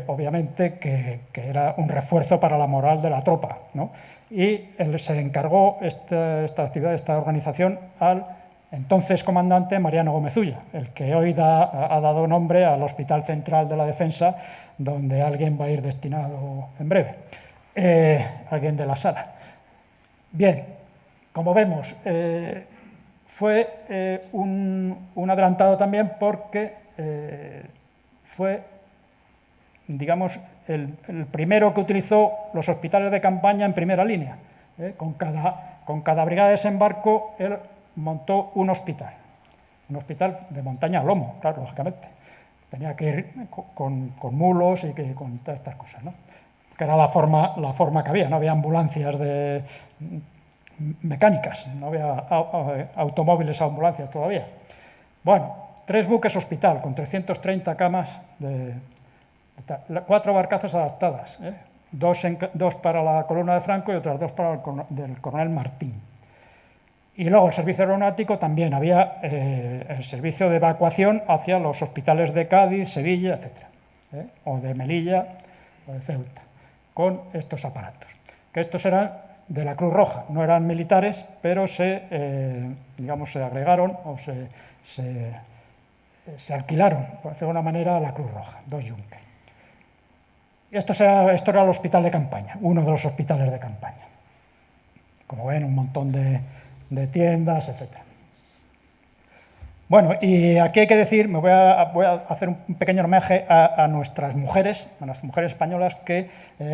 obviamente que era un refuerzo para la moral de la tropa, ¿no? Y se le encargó esta actividad, esta organización al entonces comandante Mariano Gómez Ulla, el que hoy ha dado nombre al Hospital Central de la Defensa, donde alguien va a ir destinado en breve, alguien de la sala. Bien, como vemos, fue un adelantado también porque fue, digamos, el primero que utilizó los hospitales de campaña en primera línea. Con cada brigada de desembarco él montó un hospital de montaña a lomo, claro, lógicamente. Tenía que ir con mulos y con todas estas cosas, ¿no? Que era la forma que había, no había ambulancias mecánicas, no había automóviles a ambulancias todavía. Bueno, 3 buques hospital con 330 camas 4 barcazas adaptadas, 2 para la columna de Franco y otras 2 para del coronel Martín. Y luego el servicio aeronáutico también había el servicio de evacuación hacia los hospitales de Cádiz, Sevilla, etc. O de Melilla o de Ceuta, con estos aparatos. Que estos eran de la Cruz Roja, no eran militares, pero digamos, se agregaron o se alquilaron, por decirlo de alguna manera, a la Cruz Roja, 2 Junker. Esto era el hospital de campaña, uno de los hospitales de campaña. Como ven, un montón de tiendas, etc. Bueno, y aquí hay que decir, voy a hacer un pequeño homenaje a nuestras mujeres, a las mujeres españolas que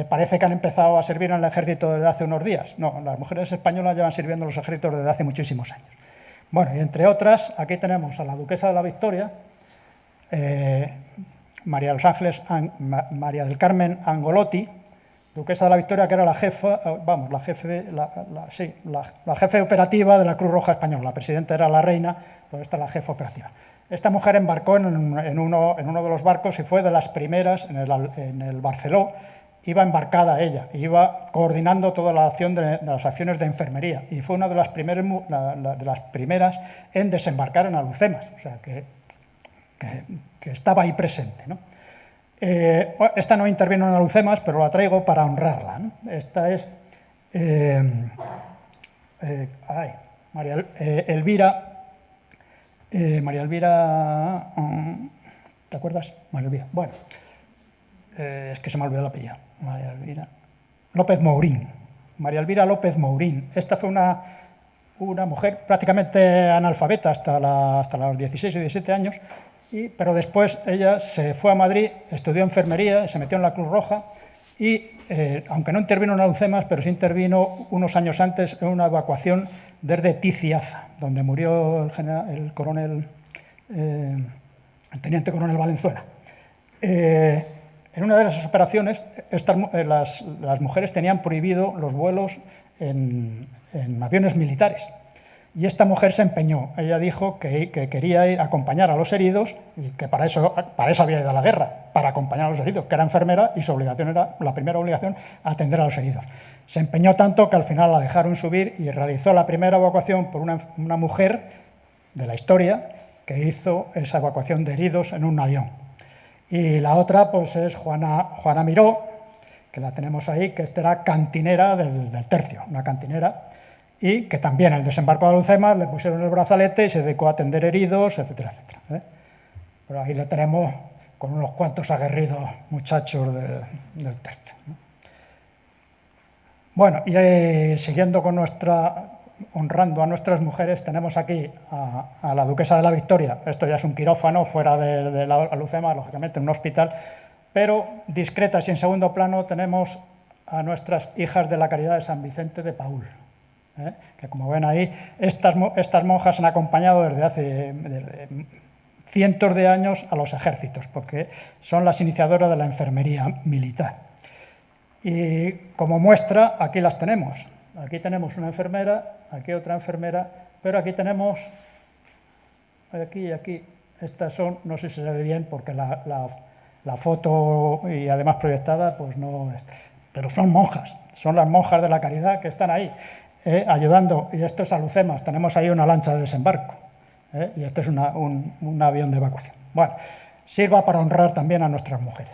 parece que han empezado a servir en el ejército desde hace unos días. No, las mujeres españolas llevan sirviendo en los ejércitos desde hace muchísimos años. Bueno, y entre otras, aquí tenemos a la duquesa de la Victoria, María del Carmen Angolotti, duquesa de la Victoria, que era la jefa, la jefe operativa de la Cruz Roja Española. La presidenta era la reina, pero esta es la jefa operativa. Esta mujer embarcó en uno de los barcos y fue de las primeras, en el Barceló, iba embarcada ella, iba coordinando toda la acción de las acciones de enfermería y fue una de las primeras en desembarcar en Alhucemas, o sea que estaba ahí presente, ¿no? Esta no intervino en Alhucemas, pero la traigo para honrarla, ¿no? Esta es María Elvira, ¿te acuerdas? María Elvira, bueno, es que se me ha olvidado el apellido. María Elvira López Mourín. María Elvira López Mourín. Esta fue una mujer prácticamente analfabeta hasta los 16 o 17 años, pero después ella se fue a Madrid, estudió enfermería, se metió en la Cruz Roja y aunque no intervino en Alhucemas, pero sí intervino unos años antes en una evacuación desde Ticiaza, donde murió el teniente coronel Valenzuela. En una de esas operaciones, las mujeres tenían prohibido los vuelos en aviones militares. Y esta mujer se empeñó. Ella dijo que quería ir a acompañar a los heridos y que para eso había ido a la guerra, para acompañar a los heridos, que era enfermera y su obligación era, la primera obligación, atender a los heridos. Se empeñó tanto que al final la dejaron subir y realizó la primera evacuación por una mujer de la historia que hizo esa evacuación de heridos en un avión. Y la otra pues es Juana Miró, que la tenemos ahí, que esta era cantinera del tercio, una cantinera, y que también el desembarco de Alhucemas le pusieron el brazalete y se dedicó a atender heridos, etcétera, etcétera. Pero ahí lo tenemos con unos cuantos aguerridos muchachos del tercio. Bueno, y siguiendo con honrando a nuestras mujeres, tenemos aquí a la duquesa de la Victoria. Esto ya es un quirófano fuera de la Alhucemas, lógicamente, en un hospital, pero discretas y en segundo plano tenemos a nuestras hijas de la Caridad de San Vicente de Paúl. Que como ven ahí, estas monjas han acompañado desde cientos de años a los ejércitos, porque son las iniciadoras de la enfermería militar. Y como muestra, aquí las tenemos. Aquí tenemos una enfermera, aquí otra enfermera, pero aquí tenemos, aquí y aquí, estas son, no sé si se ve bien porque la foto y además proyectada, pues no es, pero son monjas, son las monjas de la Caridad que están ahí. Ayudando, y esto es Alhucemas, tenemos ahí una lancha de desembarco, y este es un avión de evacuación. Bueno, sirva para honrar también a nuestras mujeres.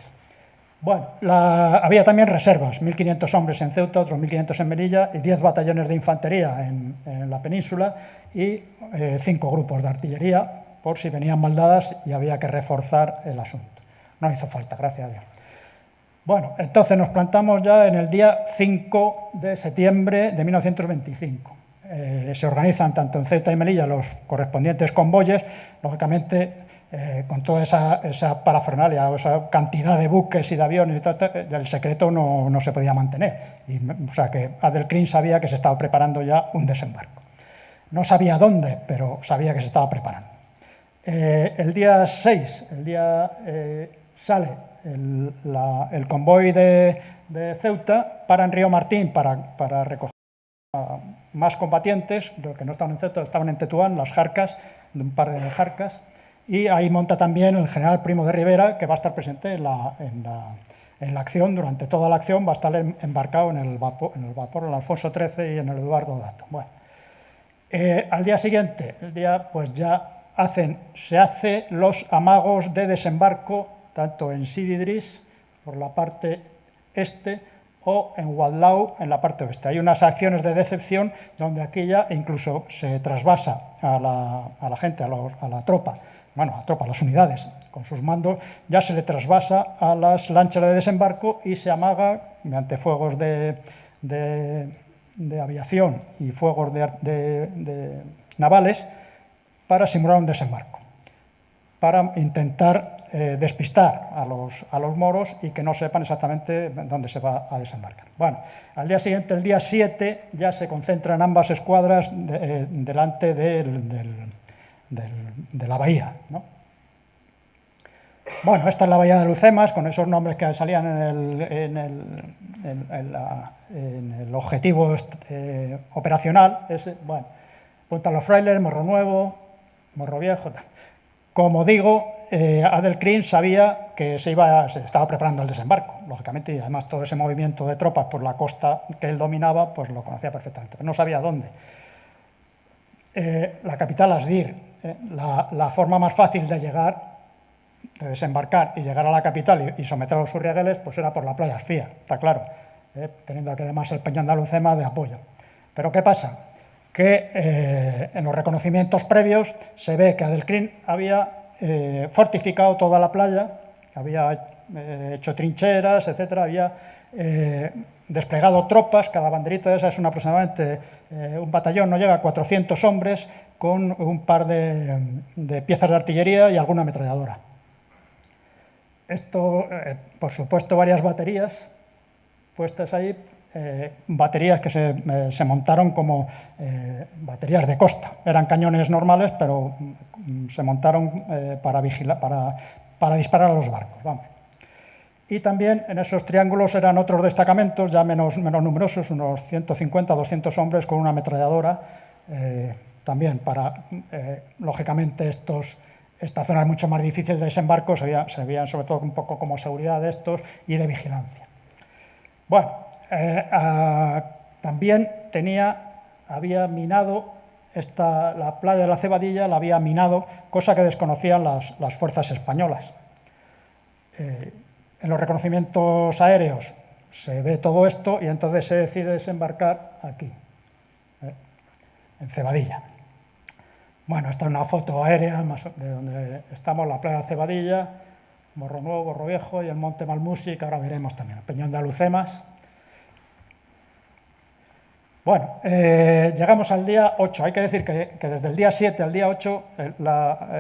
Bueno, había también reservas, 1.500 hombres en Ceuta, otros 1.500 en Melilla, y 10 batallones de infantería en la península y 5 grupos de artillería, por si venían maldadas y había que reforzar el asunto. No hizo falta, gracias a Dios. Bueno, entonces nos plantamos ya en el día 5 de septiembre de 1925. Se organizan tanto en Ceuta y Melilla los correspondientes convoyes, lógicamente con toda esa parafernalia o esa cantidad de buques y de aviones y tal, el secreto no se podía mantener. O sea que Adelcrin sabía que se estaba preparando ya un desembarco. No sabía dónde, pero sabía que se estaba preparando. El día 6, sale el convoy de Ceuta para en Río Martín para recoger a más combatientes, los que no estaban en Ceuta, estaban en Tetuán, las jarcas, un par de jarcas, y ahí monta también el general Primo de Rivera, que va a estar presente en la acción, durante toda la acción va a estar embarcado en el vapor, el Alfonso XIII y en el Eduardo Dato. Bueno, al día siguiente, pues ya se hace los amagos de desembarco tanto en Sidi Idris, por la parte este, o en Wadlau, en la parte oeste. Hay unas acciones de decepción donde aquí ya incluso se trasvasa a la gente, a la tropa, a las unidades, con sus mandos, ya se le trasvasa a las lanchas de desembarco y se amaga mediante fuegos de aviación y fuegos navales para simular un desembarco, para intentar despistar a los moros y que no sepan exactamente dónde se va a desembarcar. Bueno, al día siguiente, el día 7, ya se concentran ambas escuadras delante de la bahía, ¿no? Bueno, esta es la bahía de Alhucemas, con esos nombres que salían en el objetivo operacional. Bueno, Punta Los Frailes, Morro Nuevo, Morro Viejo, tal. Como digo, Adelcrin sabía que se estaba preparando el desembarco, lógicamente, y además todo ese movimiento de tropas por la costa que él dominaba, pues lo conocía perfectamente, pero no sabía dónde. La capital, Asdir, la forma más fácil de desembarcar y llegar a la capital y someter a los surriagueles, pues era por la playa Asfía, está claro, teniendo aquí además el Peñón de Alhucemas de apoyo. Pero ¿qué pasa? Que en los reconocimientos previos se ve que Adelcrin había fortificado toda la playa, había hecho trincheras, etcétera, había desplegado tropas, cada banderita de esas es aproximadamente un batallón, no llega a 400 hombres, con un par de piezas de artillería y alguna ametralladora. Esto, por supuesto, varias baterías puestas ahí, baterías que se montaron como baterías de costa. Eran cañones normales, pero se montaron para disparar a los barcos. Vamos. Y también en esos triángulos eran otros destacamentos, ya menos numerosos, unos 150, 200 hombres con una ametralladora, también para, lógicamente, esta zona es mucho más difícil de desembarco, se veían sobre todo un poco como seguridad de estos y de vigilancia. Bueno, también había minado la playa de la Cebadilla, la había minado, cosa que desconocían las fuerzas españolas. En los reconocimientos aéreos se ve todo esto y entonces se decide desembarcar aquí, en Cebadilla. Bueno, esta es una foto aérea de donde estamos, la playa de Cebadilla, Morro Nuevo, Morro Viejo y el Monte Malmusi, que ahora veremos también, el Peñón de Alucemas. Bueno, llegamos al día 8. Hay que decir que desde el día 7 al día 8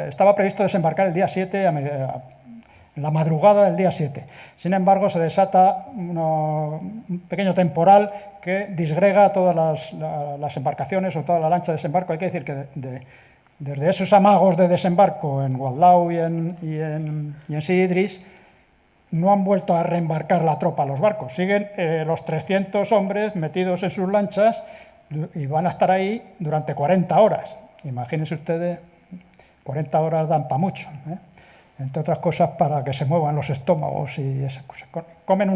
estaba previsto desembarcar el día 7 en la madrugada del día 7. Sin embargo, se desata un pequeño temporal que disgrega todas las embarcaciones o toda la lancha de desembarco. Hay que decir que desde esos amagos de desembarco en Guadlau y en Sidris no han vuelto a reembarcar la tropa a los barcos. Siguen los 300 hombres metidos en sus lanchas y van a estar ahí durante 40 horas. Imagínense ustedes, 40 horas dan para mucho, entre otras cosas para que se muevan los estómagos y esas cosas. Comen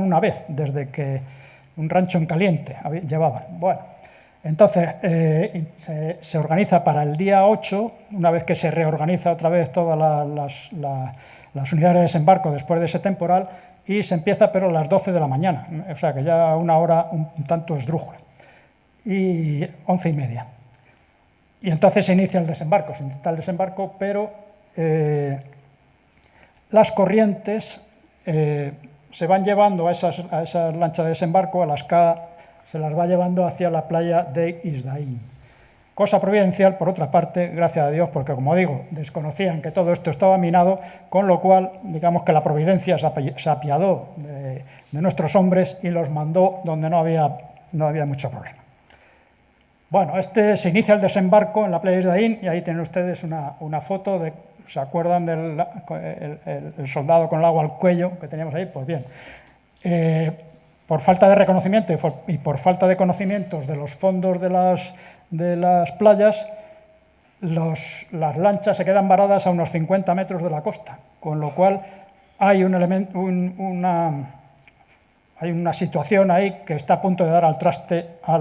una vez, desde que un rancho en caliente llevaban. Bueno, entonces se organiza para el día 8, una vez que se reorganiza otra vez todas las unidades de desembarco después de ese temporal, y se empieza pero a las 12 de la mañana, o sea que ya una hora un tanto esdrújula, y 11:30. Y entonces se inicia el desembarco, pero las corrientes se van llevando a esas lanchas de desembarco, a las K, se las va llevando hacia la playa de Isdaín. Cosa providencial, por otra parte, gracias a Dios, porque, como digo, desconocían que todo esto estaba minado, con lo cual, digamos que la providencia se apiadó de nuestros hombres y los mandó donde no había mucho problema. Bueno, se inicia el desembarco en la playa de Isdaín y ahí tienen ustedes una foto de, ¿se acuerdan del el soldado con el agua al cuello que teníamos ahí? Pues bien, por falta de reconocimiento y por falta de conocimientos de los fondos de las playas, las lanchas se quedan varadas a unos 50 metros de la costa, con lo cual hay una situación ahí que está a punto de dar al traste a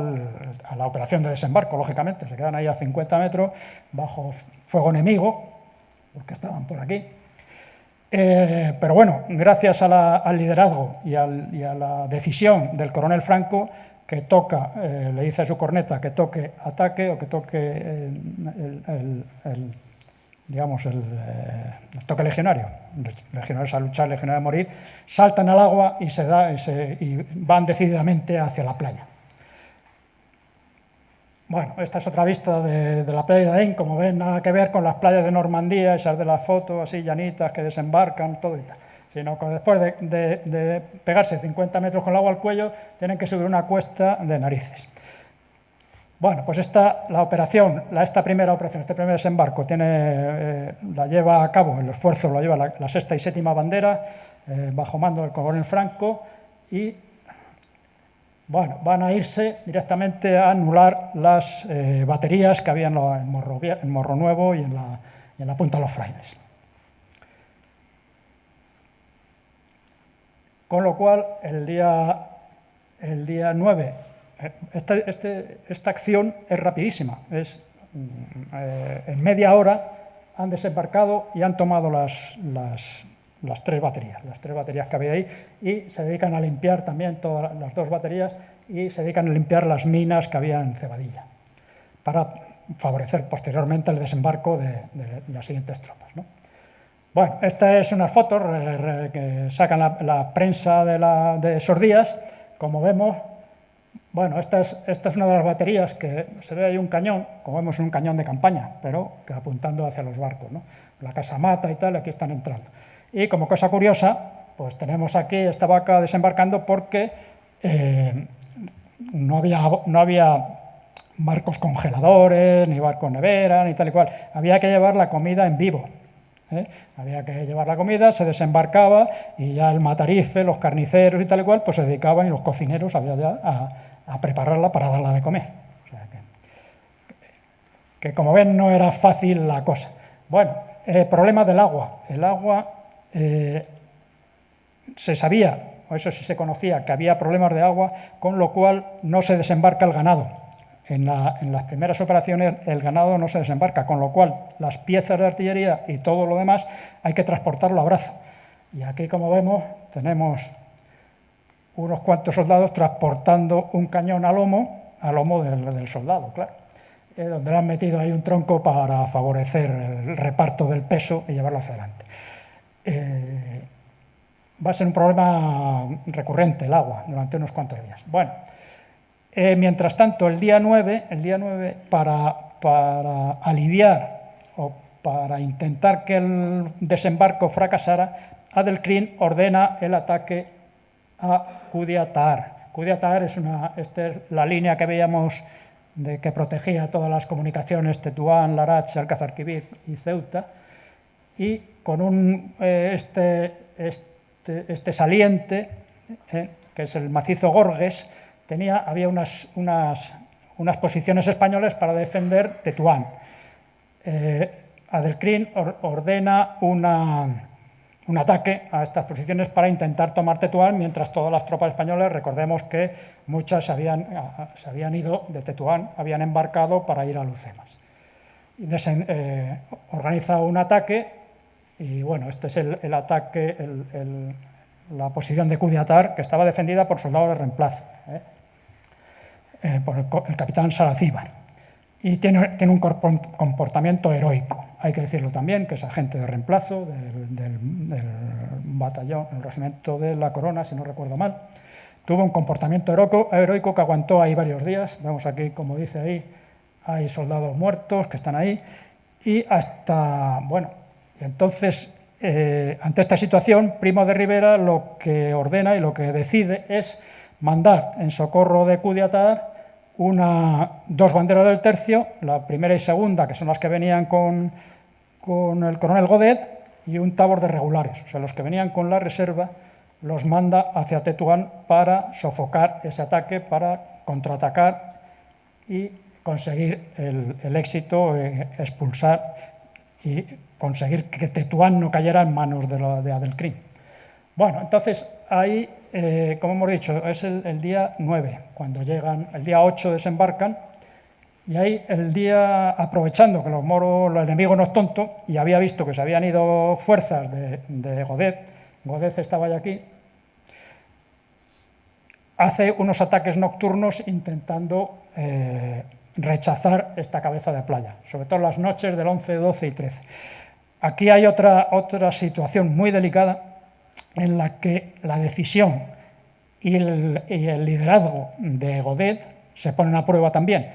la operación de desembarco, lógicamente. Se quedan ahí a 50 metros bajo fuego enemigo, porque estaban por aquí. Pero bueno, gracias al liderazgo y a la decisión del coronel Franco, que le dice a su corneta que toque ataque o que toque el toque legionario. Legionarios a luchar, legionarios a morir, saltan al agua y van decididamente hacia la playa. Bueno, esta es otra vista de la playa de Isdaín. Como ven, nada que ver con las playas de Normandía, esas de las fotos así llanitas que desembarcan, todo y tal. Sino que después de pegarse 50 metros con el agua al cuello, tienen que subir una cuesta de narices. Bueno, pues esta primera operación, este primer desembarco, la lleva a cabo, el esfuerzo lo lleva la 6ª y 7ª bandera, bajo mando del coronel Franco, y bueno, van a irse directamente a anular las baterías que había en Morro Nuevo y en la Punta de los Frailes. Con lo cual, el día 9, esta acción es rapidísima. En media hora han desembarcado y han tomado las 3 baterías que había ahí, y se dedican a limpiar también todas las 2 baterías y se dedican a limpiar las minas que había en Cebadilla para favorecer posteriormente el desembarco de las siguientes tropas, ¿no? Bueno, esta es unas fotos que sacan la prensa de esos días. Como vemos, bueno, esta es una de las baterías que se ve ahí un cañón, como vemos, un cañón de campaña, pero que apuntando hacia los barcos, ¿no? La casamata y tal, aquí están entrando. Y como cosa curiosa, pues tenemos aquí esta vaca desembarcando porque no había barcos congeladores, ni barcos nevera, ni tal y cual. Había que llevar la comida en vivo. Había que llevar la comida, se desembarcaba y ya el matarife, los carniceros y tal y cual, pues se dedicaban, y los cocineros a prepararla para darla de comer. O sea que como ven no era fácil la cosa. Bueno, problema del agua. El agua se sabía, o eso sí se conocía, que había problemas de agua, con lo cual no se desembarca el ganado. En las primeras operaciones el ganado no se desembarca, con lo cual las piezas de artillería y todo lo demás hay que transportarlo a brazo. Y aquí, como vemos, tenemos unos cuantos soldados transportando un cañón a lomo del soldado, claro, donde le han metido ahí un tronco para favorecer el reparto del peso y llevarlo hacia adelante. Va a ser un problema recurrente el agua durante unos cuantos días. Bueno, mientras tanto, el día 9 para aliviar o para intentar que el desembarco fracasara, Adelkrin ordena el ataque a Kudiatar. Kudiatar es la línea que veíamos que protegía todas las comunicaciones, Tetuán, Larach, Alcázar Quibir y Ceuta, y con este saliente, que es el macizo Gorges, había unas posiciones españolas para defender Tetuán. Adelkrin ordena un ataque a estas posiciones para intentar tomar Tetuán, mientras todas las tropas españolas, recordemos que muchas se habían ido de Tetuán, habían embarcado para ir a Lucemas. Organiza un ataque y, bueno, este es el ataque, la posición de Kudiatar, que estaba defendida por soldados de reemplazo, por el capitán Saracíbar, y tiene un comportamiento heroico. Hay que decirlo también, que es agente de reemplazo del batallón, el regimiento de la Corona, si no recuerdo mal. Tuvo un comportamiento heroico que aguantó ahí varios días. Vemos aquí, como dice ahí, hay soldados muertos que están ahí. Y entonces, ante esta situación, Primo de Rivera lo que ordena y lo que decide es mandar en socorro de Kudiatar dos banderas del tercio, la primera y segunda, que son las que venían con el coronel Godet, y un tabor de regulares. O sea, los que venían con la reserva los manda hacia Tetuán para sofocar ese ataque, para contraatacar y conseguir el éxito, expulsar y conseguir que Tetuán no cayera en manos de Adelkrin. Bueno, entonces ahí, como hemos dicho, es el día 9, cuando llegan, el día 8 desembarcan, y ahí aprovechando que el enemigo no es tonto, y había visto que se habían ido fuerzas de Godet estaba ya aquí, hace unos ataques nocturnos intentando rechazar esta cabeza de playa, sobre todo las noches del 11, 12 y 13. Aquí hay otra situación muy delicada, en la que la decisión y el liderazgo de Godet se ponen a prueba también.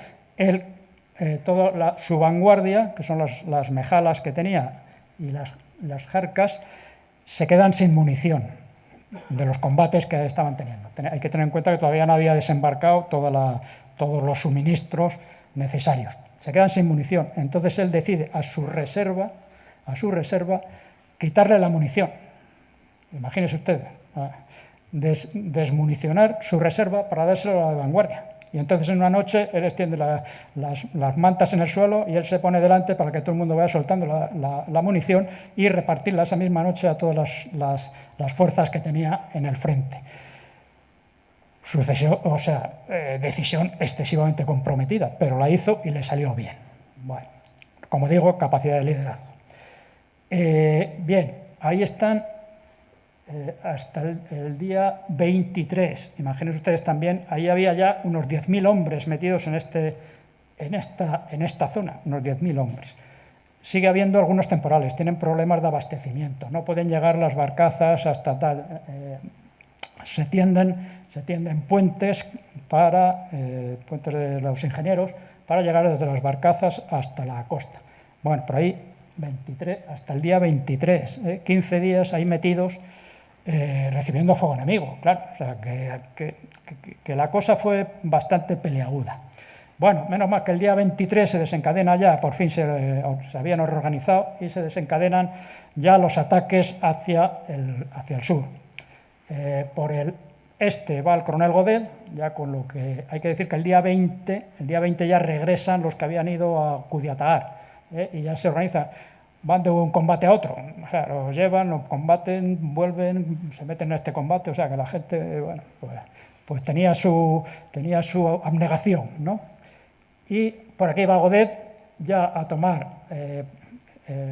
Su vanguardia, que son las mejalas que tenía y las jercas, se quedan sin munición de los combates que estaban teniendo. Hay que tener en cuenta que todavía no había desembarcado todos los suministros necesarios. Se quedan sin munición. Entonces él decide a su reserva quitarle la munición. Imagínense ustedes, desmunicionar su reserva para dárselo a la vanguardia. Y entonces en una noche él extiende las mantas en el suelo y él se pone delante para que todo el mundo vaya soltando la munición y repartirla esa misma noche a todas las fuerzas que tenía en el frente. Decisión excesivamente comprometida, pero la hizo y le salió bien. Bueno, como digo, capacidad de liderazgo. Bien, ahí están hasta el día 23. Imagínense ustedes también, ahí había ya unos 10.000 hombres metidos en esta zona, unos 10.000 hombres. Sigue habiendo algunos temporales, tienen problemas de abastecimiento, no pueden llegar las barcazas hasta tal. Se tienden puentes puentes de los ingenieros para llegar desde las barcazas hasta la costa. Bueno, por ahí hasta el día 23, 15 días ahí metidos recibiendo fuego enemigo, claro. O sea, que la cosa fue bastante peliaguda. Bueno, menos mal que el día 23 se desencadena ya, por fin se habían reorganizado y se desencadenan ya los ataques hacia el sur. Por el este va el coronel Godet, ya con lo que hay que decir que el día 20 ya regresan los que habían ido a Cudiataar, y ya se organizan. Van de un combate a otro, o sea, los llevan, los combaten, vuelven, se meten en este combate, o sea, que la gente, bueno, pues tenía su abnegación, ¿no? Y por aquí va Godet ya a tomar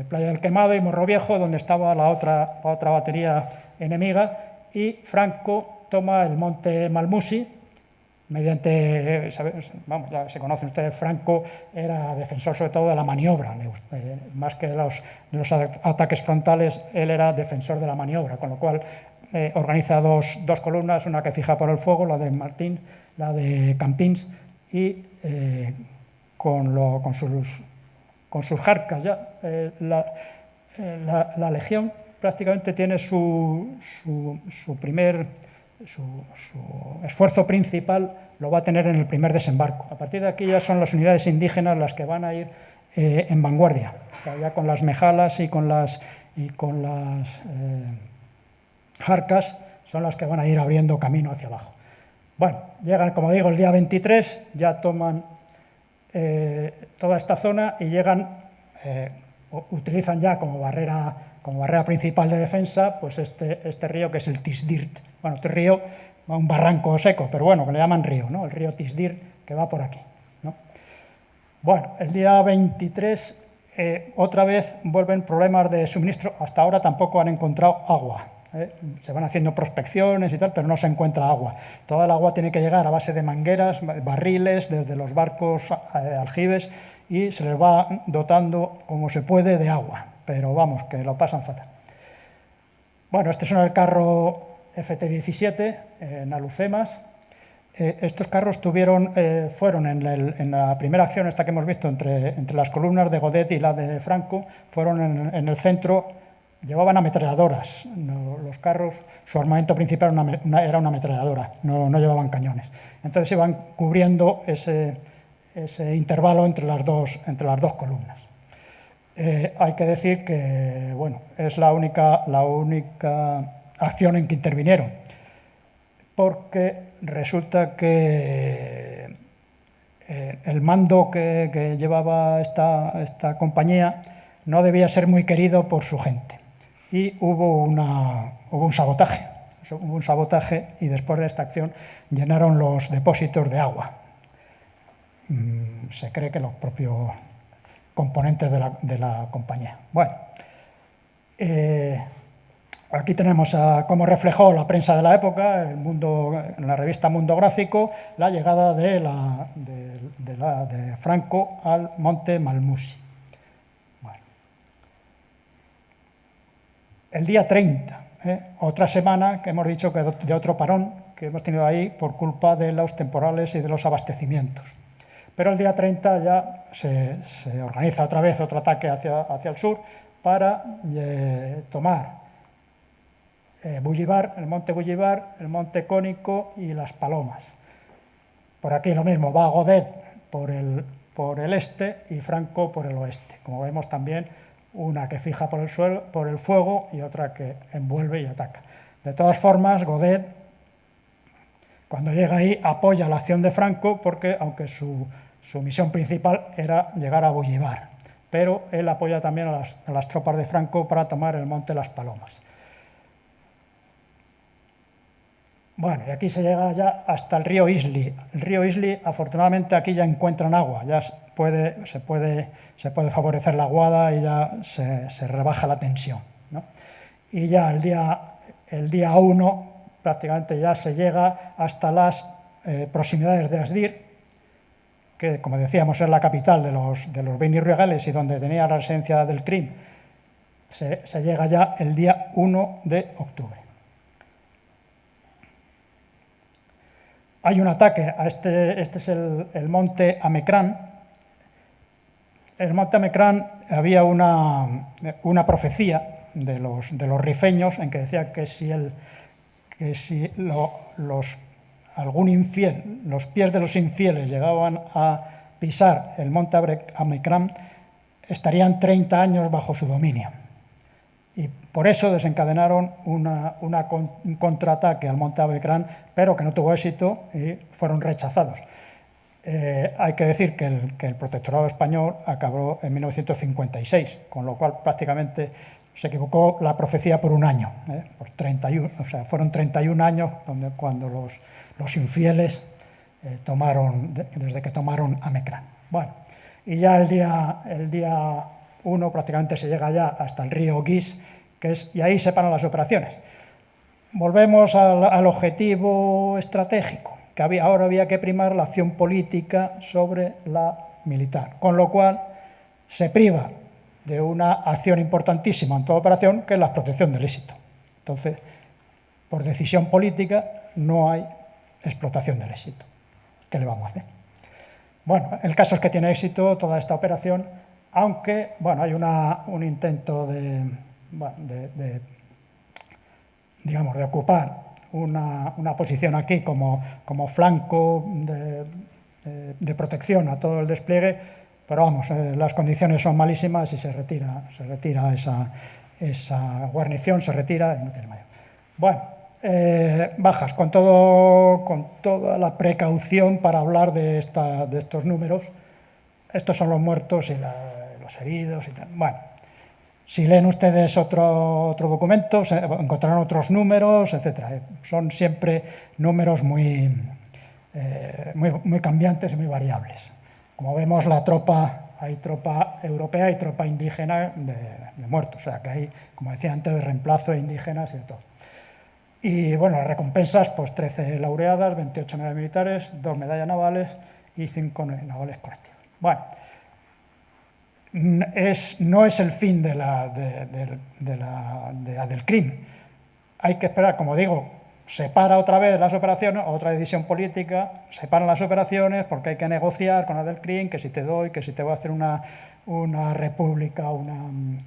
Playa del Quemado y Morro Viejo, donde estaba la otra batería enemiga, y Franco toma el monte Malmusi, mediante, vamos, ya se conocen ustedes, Franco era defensor sobre todo de la maniobra, más que de los ataques frontales, él era defensor de la maniobra, con lo cual organiza dos columnas, una que fija por el fuego, la de Martín, la de Campins, y con sus jarcas ya, la legión prácticamente tiene su esfuerzo principal lo va a tener en el primer desembarco. A partir de aquí ya son las unidades indígenas las que van a ir en vanguardia, o sea, ya con las mejalas y con las jarcas son las que van a ir abriendo camino hacia abajo. Bueno, llegan, como digo, el día 23, ya toman toda esta zona y llegan, utilizan ya como barrera principal de defensa, pues este río que es el Tisdirt. Bueno, este río, un barranco seco, pero bueno, que le llaman río, ¿no? El río Tisdirt, que va por aquí, ¿no? Bueno, el día 23 otra vez vuelven problemas de suministro. Hasta ahora tampoco han encontrado agua. Se van haciendo prospecciones y tal, pero no se encuentra agua. Toda el agua tiene que llegar a base de mangueras, barriles, desde los barcos aljibes, y se les va dotando como se puede de agua, pero vamos, que lo pasan fatal. Bueno, este es el carro FT-17 en Alucemas. Estos carros fueron en la primera acción esta que hemos visto entre las columnas de Godet y la de Franco, fueron en el centro. Llevaban ametralladoras, los carros, su armamento principal era una ametralladora, no llevaban cañones. Entonces iban cubriendo ese intervalo entre las dos columnas. Hay que decir que, bueno, es la única acción en que intervinieron, porque resulta que el mando que llevaba esta compañía no debía ser muy querido por su gente. Y hubo un sabotaje. Y después de esta acción llenaron los depósitos de agua. Se cree que los propios componentes de la compañía. Bueno, aquí tenemos cómo reflejó la prensa de la época, en la revista Mundo Gráfico, la llegada de Franco al monte Malmusi. El día 30, otra semana que hemos dicho que de otro parón que hemos tenido ahí por culpa de los temporales y de los abastecimientos. Pero el día 30 ya se organiza otra vez otro ataque hacia el sur para tomar Bullivar, el monte Bullivar, el monte Cónico y las Palomas. Por aquí lo mismo, va Godet por el este y Franco por el oeste. Como vemos también, una que fija por el fuego y otra que envuelve y ataca. De todas formas, Godet, cuando llega ahí, apoya la acción de Franco porque, aunque su misión principal era llegar a Bullivar, pero él apoya también a las tropas de Franco para tomar el monte Las Palomas. Bueno, y aquí se llega ya hasta el río Isli. El río Isli, afortunadamente, aquí ya encuentran agua, ya se puede favorecer la aguada y ya se rebaja la tensión, ¿no? Y ya el día 1 prácticamente ya se llega hasta las proximidades de Asdir, que, como decíamos, es la capital de los Beni Ruegales y donde tenía la residencia del Crim. Se llega ya el día 1 de octubre. Hay un ataque a este es el monte Amecrán. En el monte Amecrán había una profecía de los rifeños, en que decía que si algún infiel, los pies de los infieles llegaban a pisar el monte Amecrán, estarían 30 años bajo su dominio. Y por eso desencadenaron un contraataque al monte Amecrán, pero que no tuvo éxito y fueron rechazados. Hay que decir que el protectorado español acabó en 1956, con lo cual prácticamente se equivocó la profecía por un año, por 31, o sea, fueron 31 años cuando los infieles desde que tomaron Amecrán. Bueno, y ya el día 1 prácticamente se llega ya hasta el río Guix, y ahí se paran las operaciones. Volvemos al objetivo estratégico, que ahora había que primar la acción política sobre la militar, con lo cual se priva de una acción importantísima en toda operación, que es la protección del éxito. Entonces, por decisión política no hay explotación del éxito. ¿Qué le vamos a hacer? Bueno, el caso es que tiene éxito toda esta operación, aunque bueno, hay un intento de ocupar una posición aquí como flanco de protección a todo el despliegue, pero vamos, las condiciones son malísimas y se retira esa guarnición, se retira y no tiene mayor. Bueno, bajas, con toda la precaución para hablar de estos números. Estos son los muertos y los heridos y tal. Bueno, si leen ustedes otro documento, encontrarán otros números, etc. Son siempre números muy cambiantes y muy variables. Como vemos, hay tropa europea y tropa indígena de muertos. O sea, que hay, como decía antes, de reemplazo de indígenas y de todo. Y bueno, las recompensas, pues 13 laureadas, 28 medallas militares, 2 medallas navales y 5 navales colectivos. Bueno, no es el fin de Adelcrim. Hay que esperar, como digo, se para otra vez las operaciones, otra decisión política, se paran las operaciones porque hay que negociar con Adelcrim, que si te doy, que si te voy a hacer una república, una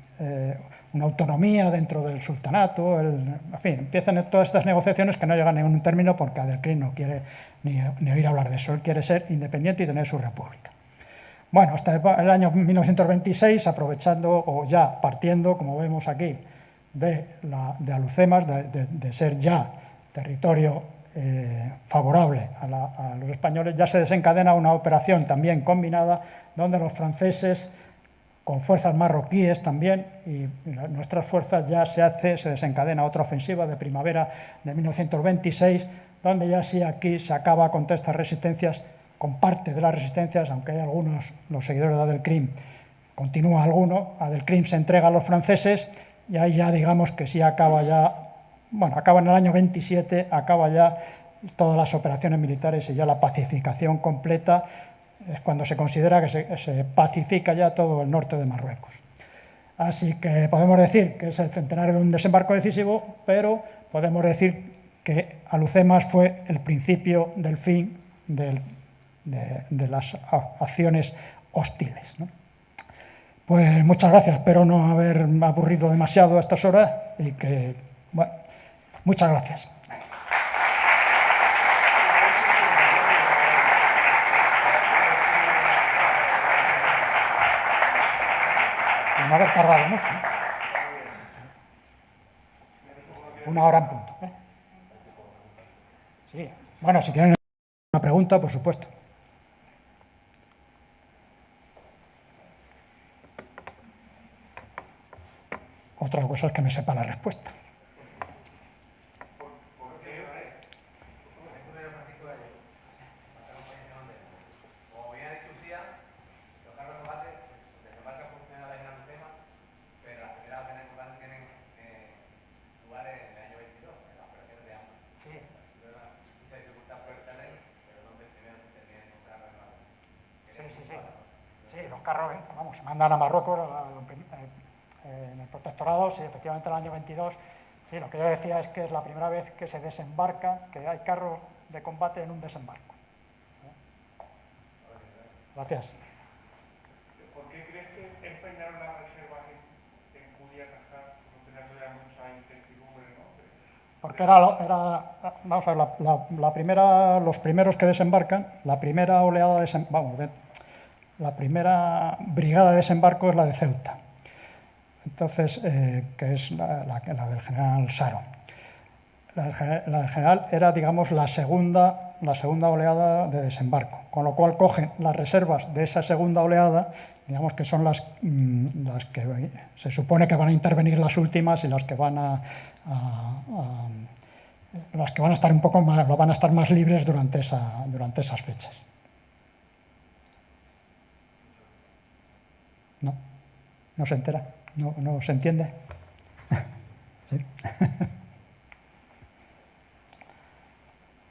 autonomía dentro del sultanato, en fin, empiezan todas estas negociaciones que no llegan a ningún término porque Adelcrim no quiere ni oír hablar de eso, él quiere ser independiente y tener su república. Bueno, hasta el año 1926, aprovechando o ya partiendo, como vemos aquí, de Alhucemas, de ser ya territorio favorable a los españoles, ya se desencadena una operación también combinada donde los franceses, con fuerzas marroquíes también, y nuestras fuerzas ya se desencadena otra ofensiva de primavera de 1926, donde ya sí aquí se acaba con todas estas resistencias, con parte de las resistencias, aunque hay algunos, los seguidores de Adelcrim, continúa alguno, Adelcrim se entrega a los franceses y ahí ya digamos que sí acaba ya, bueno, acaba en el año 27, acaba ya todas las operaciones militares y ya la pacificación completa, es cuando se considera que se pacifica ya todo el norte de Marruecos. Así que podemos decir que es el centenario de un desembarco decisivo, pero podemos decir que Alhucemas fue el principio del fin de las acciones hostiles, ¿no? Pues muchas gracias, espero no haber aburrido demasiado a estas horas y que, bueno, muchas gracias. No haber tardado mucho, ¿no? 1 hora en punto, ¿eh? Sí. Bueno, si tienen una pregunta, por supuesto. Otra cosa es que me sepa la respuesta. Sí, los carros, vamos, se mandan a Marruecos en el protectorado, sí, efectivamente en el año 22. Sí, lo que yo decía es que es la primera vez que se desembarca, que hay carros de combate en un desembarco. Gracias. ¿Por qué crees que empeñaron las reservas en Curia Cazar, no tener porque vamos a ver, los primeros que desembarcan, la primera oleada la primera brigada de desembarco es la de Ceuta, entonces, que es la del general Saro. La del general era, digamos, la segunda oleada de desembarco, con lo cual cogen las reservas de esa segunda oleada, digamos que son las que se supone que van a intervenir las últimas y las que van a estar un poco más, van a estar más libres durante esas fechas. No se entera, no se entiende. ¿Sí?